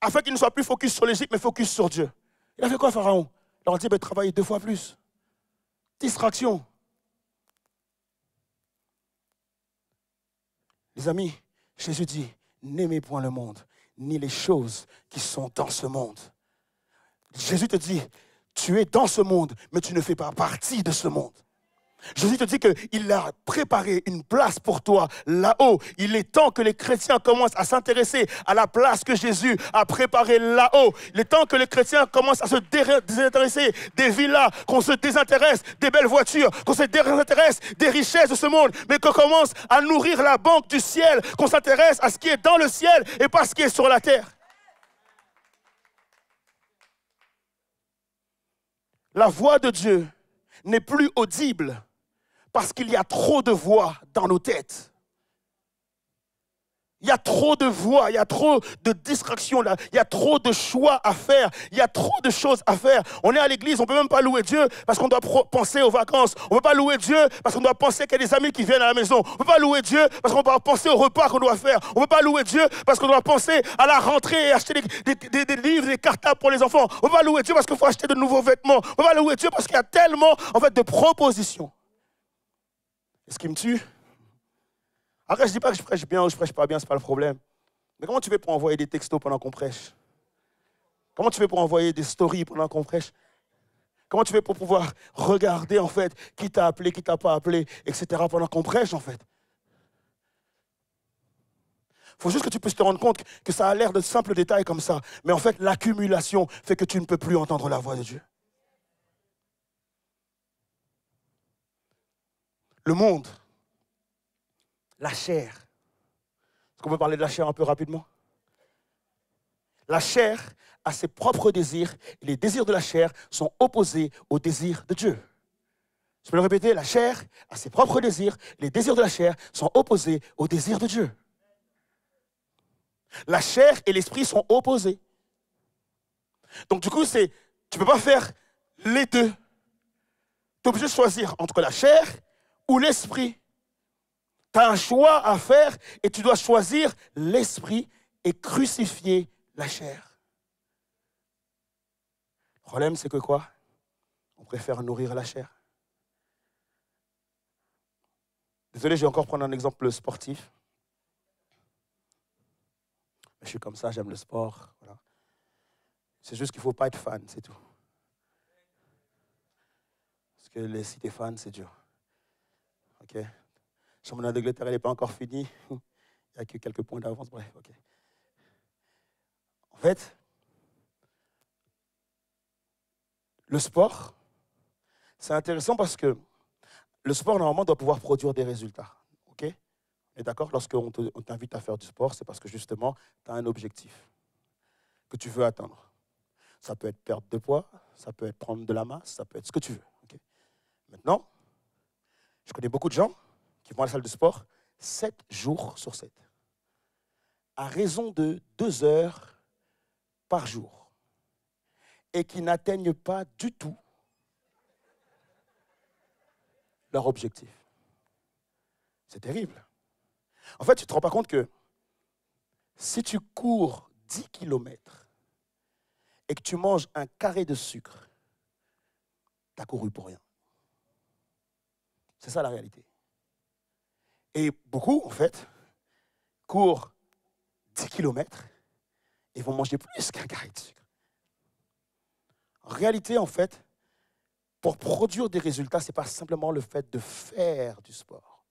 Afin qu'il ne soit plus focus sur l'Égypte, mais focus sur Dieu. Il a fait quoi, Pharaon? Il leur a dit, travaillez 2 fois plus. Distraction. Les amis, Jésus dit, n'aimez point le monde, ni les choses qui sont dans ce monde. Jésus te dit, tu es dans ce monde, mais tu ne fais pas partie de ce monde. Jésus te dit qu'il a préparé une place pour toi là-haut. Il est temps que les chrétiens commencent à s'intéresser à la place que Jésus a préparée là-haut. Il est temps que les chrétiens commencent à se désintéresser des villas, qu'on se désintéresse des belles voitures, qu'on se désintéresse des richesses de ce monde, mais qu'on commence à nourrir la banque du ciel, qu'on s'intéresse à ce qui est dans le ciel et pas à ce qui est sur la terre. La voix de Dieu n'est plus audible parce qu'il y a trop de voix dans nos têtes. Il y a trop de voix, il y a trop de distractions, il y a trop de choix à faire, il y a trop de choses à faire. On est à l'église, on ne peut même pas louer Dieu parce qu'on doit penser aux vacances. On ne peut pas louer Dieu parce qu'on doit penser qu'il y a des amis qui viennent à la maison. On ne peut pas louer Dieu parce qu'on doit penser au repas qu'on doit faire. On ne peut pas louer Dieu parce qu'on doit penser à la rentrée et acheter des livres, des cartables pour les enfants. On ne peut pas louer Dieu parce qu'il faut acheter de nouveaux vêtements. On ne peut pas louer Dieu parce qu'il y a tellement de propositions. Et ce qui me tue, après, je ne dis pas que je prêche bien ou je ne prêche pas bien, ce n'est pas le problème. Mais comment tu fais pour envoyer des textos pendant qu'on prêche? Comment tu fais pour envoyer des stories pendant qu'on prêche? Comment tu fais pour pouvoir regarder, en fait, qui t'a appelé, qui ne t'a pas appelé, etc. pendant qu'on prêche, en fait? Il faut juste que tu puisses te rendre compte que ça a l'air de simples détails comme ça. Mais en fait, l'accumulation fait que tu ne peux plus entendre la voix de Dieu. Le monde, la chair. Est-ce qu'on peut parler de la chair un peu rapidement? La chair a ses propres désirs et les désirs de la chair sont opposés aux désirs de Dieu. Je peux le répéter, la chair a ses propres désirs et les désirs de la chair sont opposés aux désirs de Dieu. La chair et l'esprit sont opposés. Donc du coup, c'est Tu ne peux pas faire les deux. Tu es obligé de choisir entre la chair ou l'esprit. Tu as un choix à faire et tu dois choisir l'esprit et crucifier la chair. Le problème, c'est que quoi? On préfère nourrir la chair. Désolé, je vais encore prendre un exemple sportif. Je suis comme ça, j'aime le sport. Voilà. C'est juste qu'il ne faut pas être fan, c'est tout. Parce que si tu es fan, c'est dur. OK? Le championnat d'Angleterre, il n'est pas encore fini. Il n'y a que quelques points d'avance. Bref, OK. En fait, le sport, c'est intéressant parce que le sport, normalement, doit pouvoir produire des résultats. OK? Et d'accord? Lorsqu'on t'invite à faire du sport, c'est parce que justement, tu as un objectif que tu veux atteindre. Ça peut être perdre de poids, ça peut être prendre de la masse, ça peut être ce que tu veux. Okay? Maintenant, je connais beaucoup de gens qui vont à la salle de sport 7 jours sur 7, à raison de 2 heures par jour, et qui n'atteignent pas du tout leur objectif. C'est terrible. En fait, tu ne te rends pas compte que si tu cours 10 km et que tu manges un carré de sucre, tu as couru pour rien. C'est ça la réalité. Et beaucoup, en fait, courent 10 km et vont manger plus qu'un carré de sucre. En réalité, en fait, pour produire des résultats, ce n'est pas simplement le fait de faire du sport.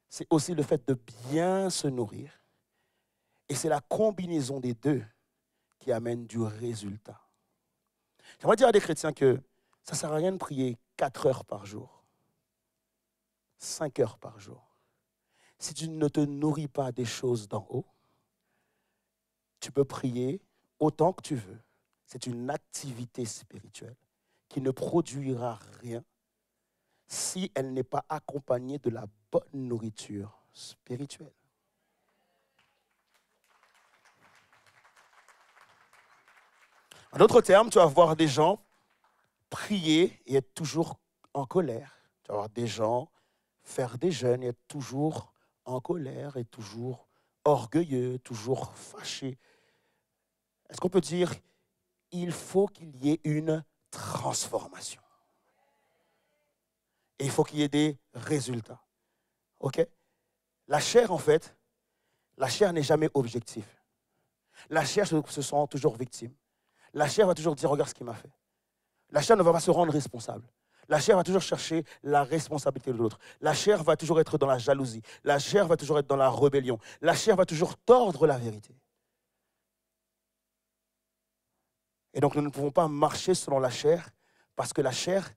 C'est aussi le fait de bien se nourrir. Et c'est la combinaison des deux qui amène du résultat. J'aimerais dire à des chrétiens que ça ne sert à rien de prier 4 heures par jour, 5 heures par jour. Si tu ne te nourris pas des choses d'en haut, tu peux prier autant que tu veux. C'est une activité spirituelle qui ne produira rien si elle n'est pas accompagnée de la bonne nourriture spirituelle. En d'autres termes, tu vas voir des gens prier et être toujours en colère. Tu vas voir des gens faire des jeûnes et être toujours en colère et toujours orgueilleux, toujours fâché. Est-ce qu'on peut dire il faut qu'il y ait une transformation? Et il faut qu'il y ait des résultats. OK? La chair, en fait, la chair n'est jamais objective. La chair se sent toujours victime. La chair va toujours dire, regarde ce qu'il m'a fait. La chair ne va pas se rendre responsable. La chair va toujours chercher la responsabilité de l'autre. La chair va toujours être dans la jalousie. La chair va toujours être dans la rébellion. La chair va toujours tordre la vérité. Et donc, nous ne pouvons pas marcher selon la chair parce que la chair,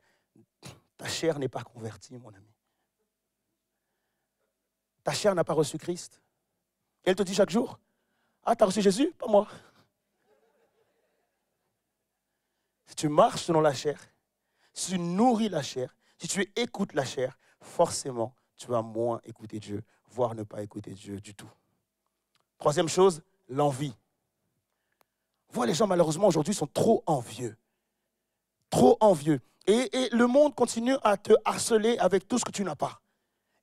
ta chair n'est pas convertie, mon ami. Ta chair n'a pas reçu Christ. Et elle te dit chaque jour, ah, tu as reçu Jésus? Pas moi. Si tu marches selon la chair, si tu nourris la chair, si tu écoutes la chair, forcément, tu vas moins écouter Dieu, voire ne pas écouter Dieu du tout. Troisième chose, l'envie. Voilà, les gens, malheureusement, aujourd'hui, sont trop envieux. Trop envieux. Et le monde continue à te harceler avec tout ce que tu n'as pas.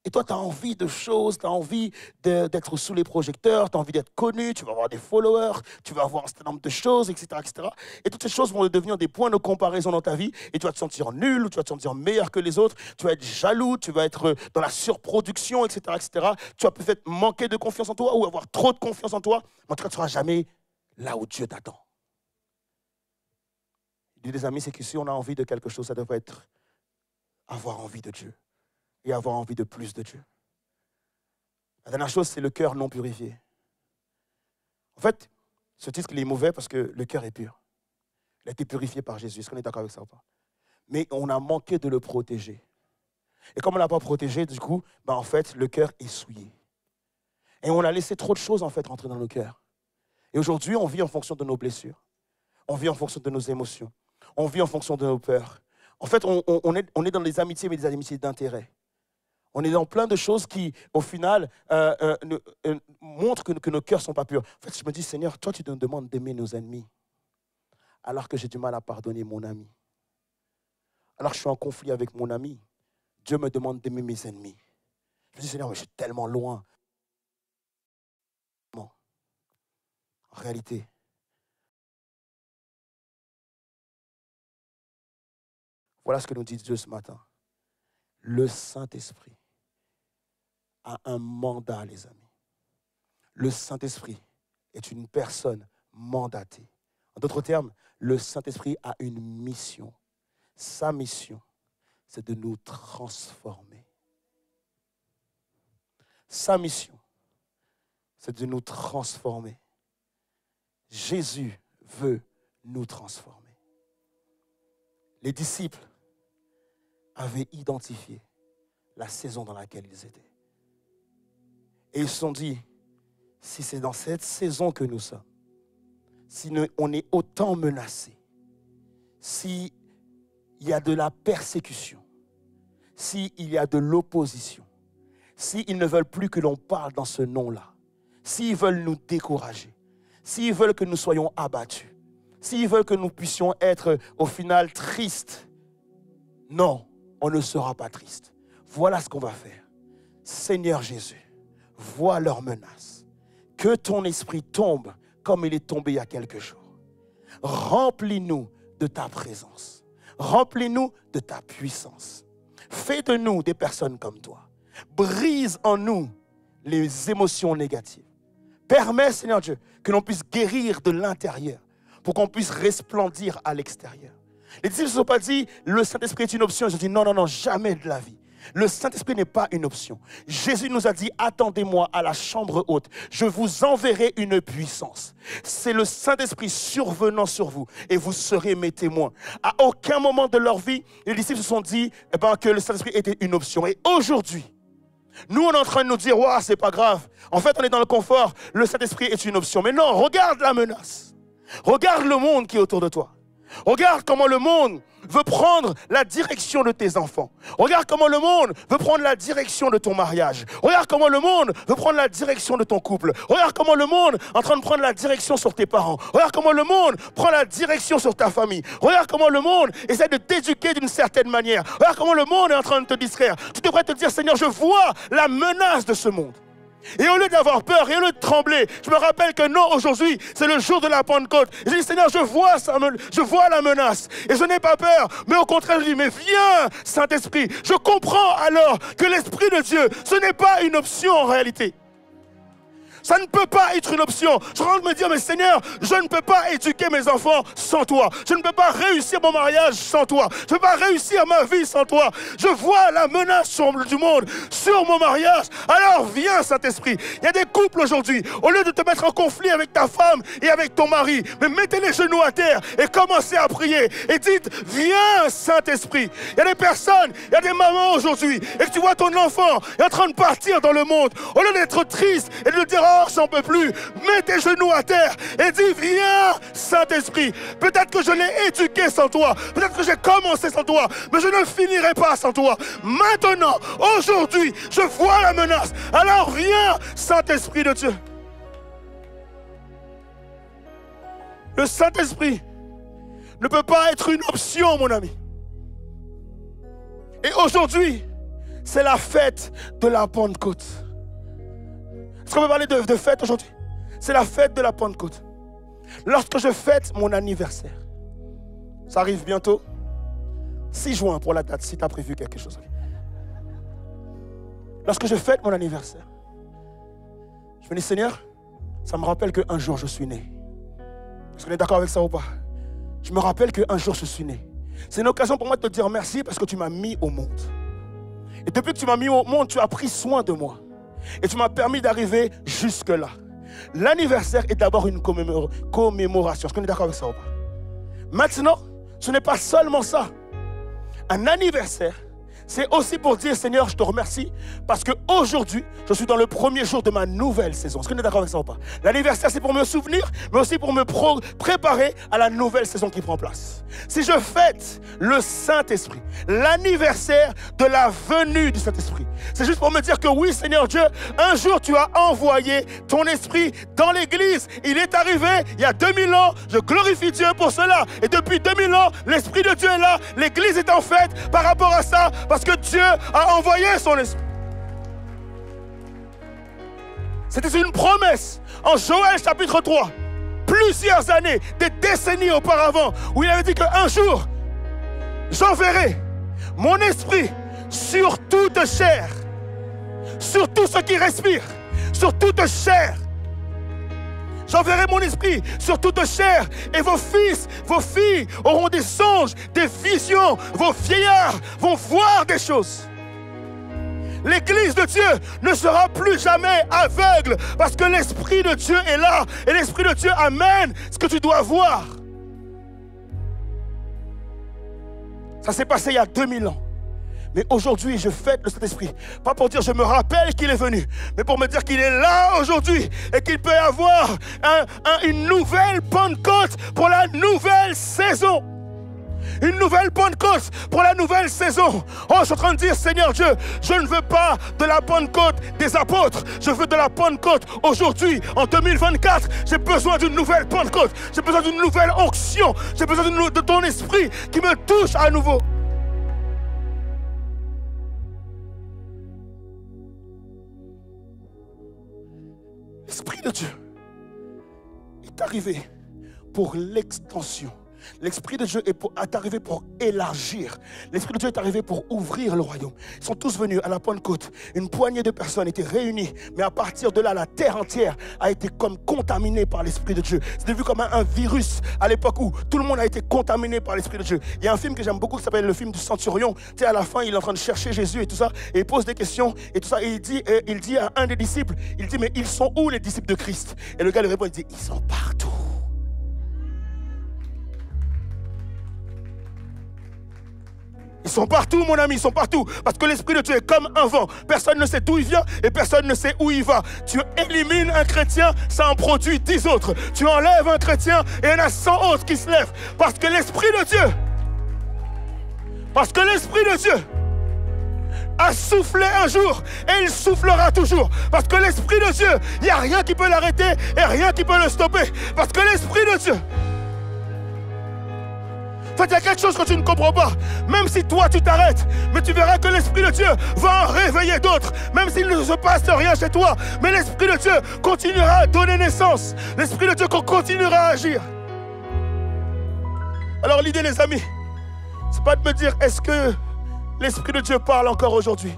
Et toi, tu as envie de choses, tu as envie d'être sous les projecteurs, tu as envie d'être connu, tu vas avoir des followers, tu vas avoir un certain nombre de choses, etc., etc. Et toutes ces choses vont devenir des points de comparaison dans ta vie et tu vas te sentir nul ou tu vas te sentir meilleur que les autres, tu vas être jaloux, tu vas être dans la surproduction, etc., etc. Tu vas peut-être manquer de confiance en toi ou avoir trop de confiance en toi, mais en tout cas, tu ne seras jamais là où Dieu t'attend. Les amis, c'est que si on a envie de quelque chose, ça devrait être avoir envie de Dieu et avoir envie de plus de Dieu. La dernière chose, c'est le cœur non purifié. En fait, ce titre, il est mauvais parce que le cœur est pur. Il a été purifié par Jésus. Est-ce qu'on est d'accord avec ça ou pas? Mais on a manqué de le protéger. Et comme on ne l'a pas protégé, du coup, en fait, le cœur est souillé. Et on a laissé trop de choses, en fait, rentrer dans nos cœurs. Et aujourd'hui, on vit en fonction de nos blessures. On vit en fonction de nos émotions. On vit en fonction de nos peurs. En fait, on est dans des amitiés, mais des amitiés d'intérêt. On est dans plein de choses qui, au final, montrent que nos cœurs ne sont pas purs. En fait, je me dis, Seigneur, toi, tu nous demandes d'aimer nos ennemis. alors que j'ai du mal à pardonner mon ami. Alors que je suis en conflit avec mon ami, Dieu me demande d'aimer mes ennemis. Je me dis, Seigneur, mais je suis tellement loin. En réalité, voilà ce que nous dit Dieu ce matin. Le Saint-Esprit a un mandat, les amis. Le Saint-Esprit est une personne mandatée. En d'autres termes, le Saint-Esprit a une mission. Sa mission, c'est de nous transformer. Sa mission, c'est de nous transformer. Jésus veut nous transformer. Les disciples avaient identifié la saison dans laquelle ils étaient. Et ils se sont dit, si c'est dans cette saison que nous sommes, si on est autant menacé, s'il y a de la persécution, s'il y a de l'opposition, s'ils ne veulent plus que l'on parle dans ce nom-là, s'ils veulent nous décourager, s'ils veulent que nous soyons abattus, s'ils veulent que nous puissions être au final tristes, non, on ne sera pas triste. Voilà ce qu'on va faire. Seigneur Jésus, vois leurs menaces. Que ton esprit tombe comme il est tombé il y a quelques jours. Remplis-nous de ta présence. Remplis-nous de ta puissance. Fais de nous des personnes comme toi. Brise en nous les émotions négatives. Permets, Seigneur Dieu, que l'on puisse guérir de l'intérieur pour qu'on puisse resplendir à l'extérieur. Les disciples ne se sont pas dit, le Saint-Esprit est une option. Ils ont dit, non, non, non, jamais de la vie. Le Saint-Esprit n'est pas une option. Jésus nous a dit, attendez-moi à la chambre haute. Je vous enverrai une puissance. C'est le Saint-Esprit survenant sur vous et vous serez mes témoins. À aucun moment de leur vie, les disciples se sont dit que le Saint-Esprit était une option. Et aujourd'hui, nous, on est en train de nous dire, ouais, c'est pas grave. En fait, on est dans le confort. Le Saint-Esprit est une option. Mais non, regarde la menace. Regarde le monde qui est autour de toi. Regarde comment le monde veut prendre la direction de tes enfants. Regarde comment le monde veut prendre la direction de ton mariage. Regarde comment le monde veut prendre la direction de ton couple. Regarde comment le monde est en train de prendre la direction sur tes parents. Regarde comment le monde prend la direction sur ta famille. Regarde comment le monde essaie de t'éduquer d'une certaine manière. Regarde comment le monde est en train de te distraire. Tu devrais te dire, Seigneur, je vois la menace de ce monde. Et au lieu d'avoir peur, et au lieu de trembler, je me rappelle que non, aujourd'hui, c'est le jour de la Pentecôte. Et je dis, Seigneur, je vois la menace. Et je n'ai pas peur. Mais au contraire, je dis, mais viens, Saint-Esprit. Je comprends alors que l'Esprit de Dieu, ce n'est pas une option en réalité. Ça ne peut pas être une option. Je suis en train de me dire, mais Seigneur, je ne peux pas éduquer mes enfants sans toi. Je ne peux pas réussir mon mariage sans toi. Je ne peux pas réussir ma vie sans toi. Je vois la menace du monde sur mon mariage. Alors viens, Saint-Esprit. Il y a des couples aujourd'hui, au lieu de te mettre en conflit avec ta femme et avec ton mari, mais mettez les genoux à terre et commencez à prier. Et dites, viens, Saint-Esprit. Il y a des personnes, il y a des mamans aujourd'hui, et que tu vois ton enfant est en train de partir dans le monde. Au lieu d'être triste et de dire, oh, j'en peux plus, mets tes genoux à terre et dis, viens, Saint-Esprit. Peut-être que je l'ai éduqué sans toi, peut-être que j'ai commencé sans toi, mais je ne finirai pas sans toi. Maintenant, aujourd'hui, je vois la menace. Alors viens, Saint-Esprit de Dieu. Le Saint-Esprit ne peut pas être une option, mon ami. Et aujourd'hui, c'est la fête de la Pentecôte. Est-ce qu'on peut parler de fête aujourd'hui? C'est la fête de la Pentecôte. Lorsque je fête mon anniversaire, ça arrive bientôt, 6 juin pour la date, si tu as prévu quelque chose. Lorsque je fête mon anniversaire, je me dis, Seigneur, ça me rappelle qu'un jour je suis né. Est-ce qu'on est d'accord avec ça ou pas? Je me rappelle qu'un jour je suis né. C'est une occasion pour moi de te dire merci parce que tu m'as mis au monde. Et depuis que tu m'as mis au monde, tu as pris soin de moi. Et tu m'as permis d'arriver jusque-là. L'anniversaire est d'abord une commémoration. Est-ce qu'on est d'accord avec ça ou pas? Maintenant, ce n'est pas seulement ça. Un anniversaire, c'est aussi pour dire, Seigneur, je te remercie parce qu'aujourd'hui, je suis dans le premier jour de ma nouvelle saison. Est-ce que vous êtes d'accord avec ça ou pas? L'anniversaire, c'est pour me souvenir, mais aussi pour me préparer à la nouvelle saison qui prend place. Si je fête le Saint-Esprit, l'anniversaire de la venue du Saint-Esprit, c'est juste pour me dire que oui, Seigneur Dieu, un jour tu as envoyé ton esprit dans l'église. Il est arrivé il y a 2000 ans. Je glorifie Dieu pour cela. Et depuis 2000 ans, l'Esprit de Dieu est là. L'église est en fête par rapport à ça parce que Dieu a envoyé son esprit. C'était une promesse en Joël chapitre 3. Plusieurs années, des décennies auparavant, où il avait dit qu'un jour, j'enverrai mon esprit sur toute chair, sur tout ce qui respire, sur toute chair. J'enverrai mon esprit sur toute chair et vos fils, vos filles auront des songes, des visions. Vos vieillards vont voir des choses. L'église de Dieu ne sera plus jamais aveugle parce que l'Esprit de Dieu est là et l'Esprit de Dieu amène ce que tu dois voir. Ça s'est passé il y a 2000 ans. Mais aujourd'hui, je fête le Saint-Esprit. Pas pour dire je me rappelle qu'il est venu, mais pour me dire qu'il est là aujourd'hui et qu'il peut y avoir une nouvelle Pentecôte pour la nouvelle saison. Une nouvelle Pentecôte pour la nouvelle saison. Oh, je suis en train de dire, Seigneur Dieu, je ne veux pas de la Pentecôte des apôtres. Je veux de la Pentecôte aujourd'hui, en 2024. J'ai besoin d'une nouvelle Pentecôte. J'ai besoin d'une nouvelle onction. J'ai besoin de ton esprit qui me touche à nouveau. L'Esprit de Dieu est arrivé pour l'extension. L'Esprit de Dieu est arrivé pour élargir. L'Esprit de Dieu est arrivé pour ouvrir le royaume. Ils sont tous venus à la Pentecôte. Une poignée de personnes étaient réunies. Mais à partir de là, la terre entière a été comme contaminée par l'Esprit de Dieu. C'était vu comme un virus à l'époque où tout le monde a été contaminé par l'Esprit de Dieu. Il y a un film que j'aime beaucoup qui s'appelle le film du Centurion. Tu sais, à la fin, il est en train de chercher Jésus et tout ça. Et il pose des questions et tout ça. Et il dit à un des disciples, il dit, mais ils sont où les disciples de Christ? Et le gars lui répond, il dit, ils sont partout. Ils sont partout, mon ami, ils sont partout. Parce que l'Esprit de Dieu est comme un vent. Personne ne sait d'où il vient et personne ne sait où il va. Tu élimines un chrétien, ça en produit 10 autres. Tu enlèves un chrétien et il y en a 100 autres qui se lèvent. Parce que l'Esprit de Dieu, a soufflé un jour et il soufflera toujours. Parce que l'Esprit de Dieu, il n'y a rien qui peut l'arrêter et rien qui peut le stopper. Parce que l'Esprit de Dieu... En fait, il y a quelque chose que tu ne comprends pas. Même si toi, tu t'arrêtes, mais tu verras que l'Esprit de Dieu va en réveiller d'autres. Même s'il ne se passe rien chez toi, mais l'Esprit de Dieu continuera à donner naissance. L'Esprit de Dieu continuera à agir. Alors l'idée, les amis, c'est pas de me dire, est-ce que l'Esprit de Dieu parle encore aujourd'hui?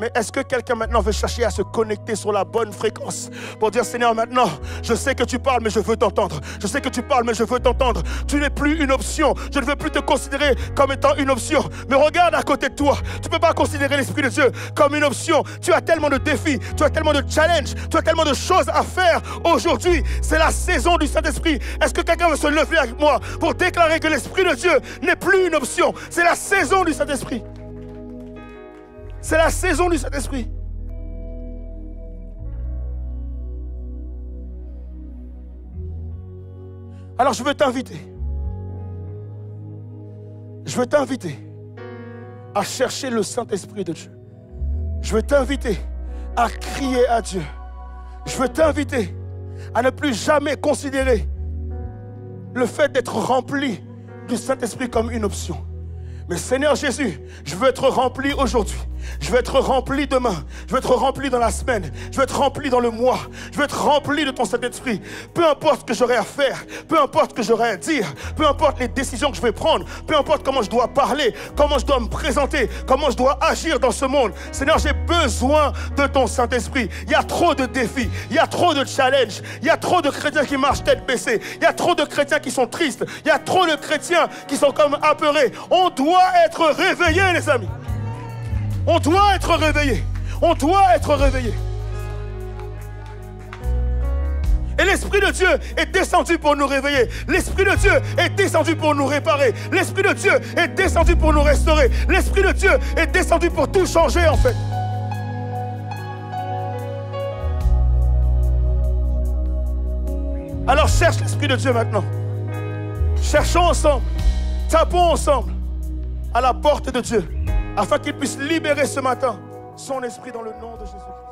Mais est-ce que quelqu'un maintenant veut chercher à se connecter sur la bonne fréquence pour dire, Seigneur, maintenant, je sais que tu parles, mais je veux t'entendre. Je sais que tu parles, mais je veux t'entendre. Tu n'es plus une option. Je ne veux plus te considérer comme étant une option. Mais regarde à côté de toi. Tu ne peux pas considérer l'Esprit de Dieu comme une option. Tu as tellement de défis, tu as tellement de challenges, tu as tellement de choses à faire. Aujourd'hui, c'est la saison du Saint-Esprit. Est-ce que quelqu'un veut se lever avec moi pour déclarer que l'Esprit de Dieu n'est plus une option? C'est la saison du Saint-Esprit. C'est la saison du Saint-Esprit. Alors je veux t'inviter. Je veux t'inviter à chercher le Saint-Esprit de Dieu. Je veux t'inviter à crier à Dieu. Je veux t'inviter à ne plus jamais considérer le fait d'être rempli du Saint-Esprit comme une option. Mais Seigneur Jésus, je veux être rempli aujourd'hui. Je veux être rempli demain. Je veux être rempli dans la semaine. Je veux être rempli dans le mois. Je veux être rempli de ton Saint-Esprit. Peu importe ce que j'aurai à faire, peu importe ce que j'aurai à dire, peu importe les décisions que je vais prendre, peu importe comment je dois parler, comment je dois me présenter, comment je dois agir dans ce monde. Seigneur, j'ai besoin de ton Saint-Esprit. Il y a trop de défis, il y a trop de challenges, il y a trop de chrétiens qui marchent tête baissée, il y a trop de chrétiens qui sont tristes, il y a trop de chrétiens qui sont comme apeurés. On doit être réveillés, les amis. On doit être réveillé. On doit être réveillé. Et l'Esprit de Dieu est descendu pour nous réveiller. L'Esprit de Dieu est descendu pour nous réparer. L'Esprit de Dieu est descendu pour nous restaurer. L'Esprit de Dieu est descendu pour tout changer en fait. Alors cherche l'Esprit de Dieu maintenant. Cherchons ensemble, tapons ensemble à la porte de Dieu afin qu'il puisse libérer ce matin son esprit dans le nom de Jésus-Christ.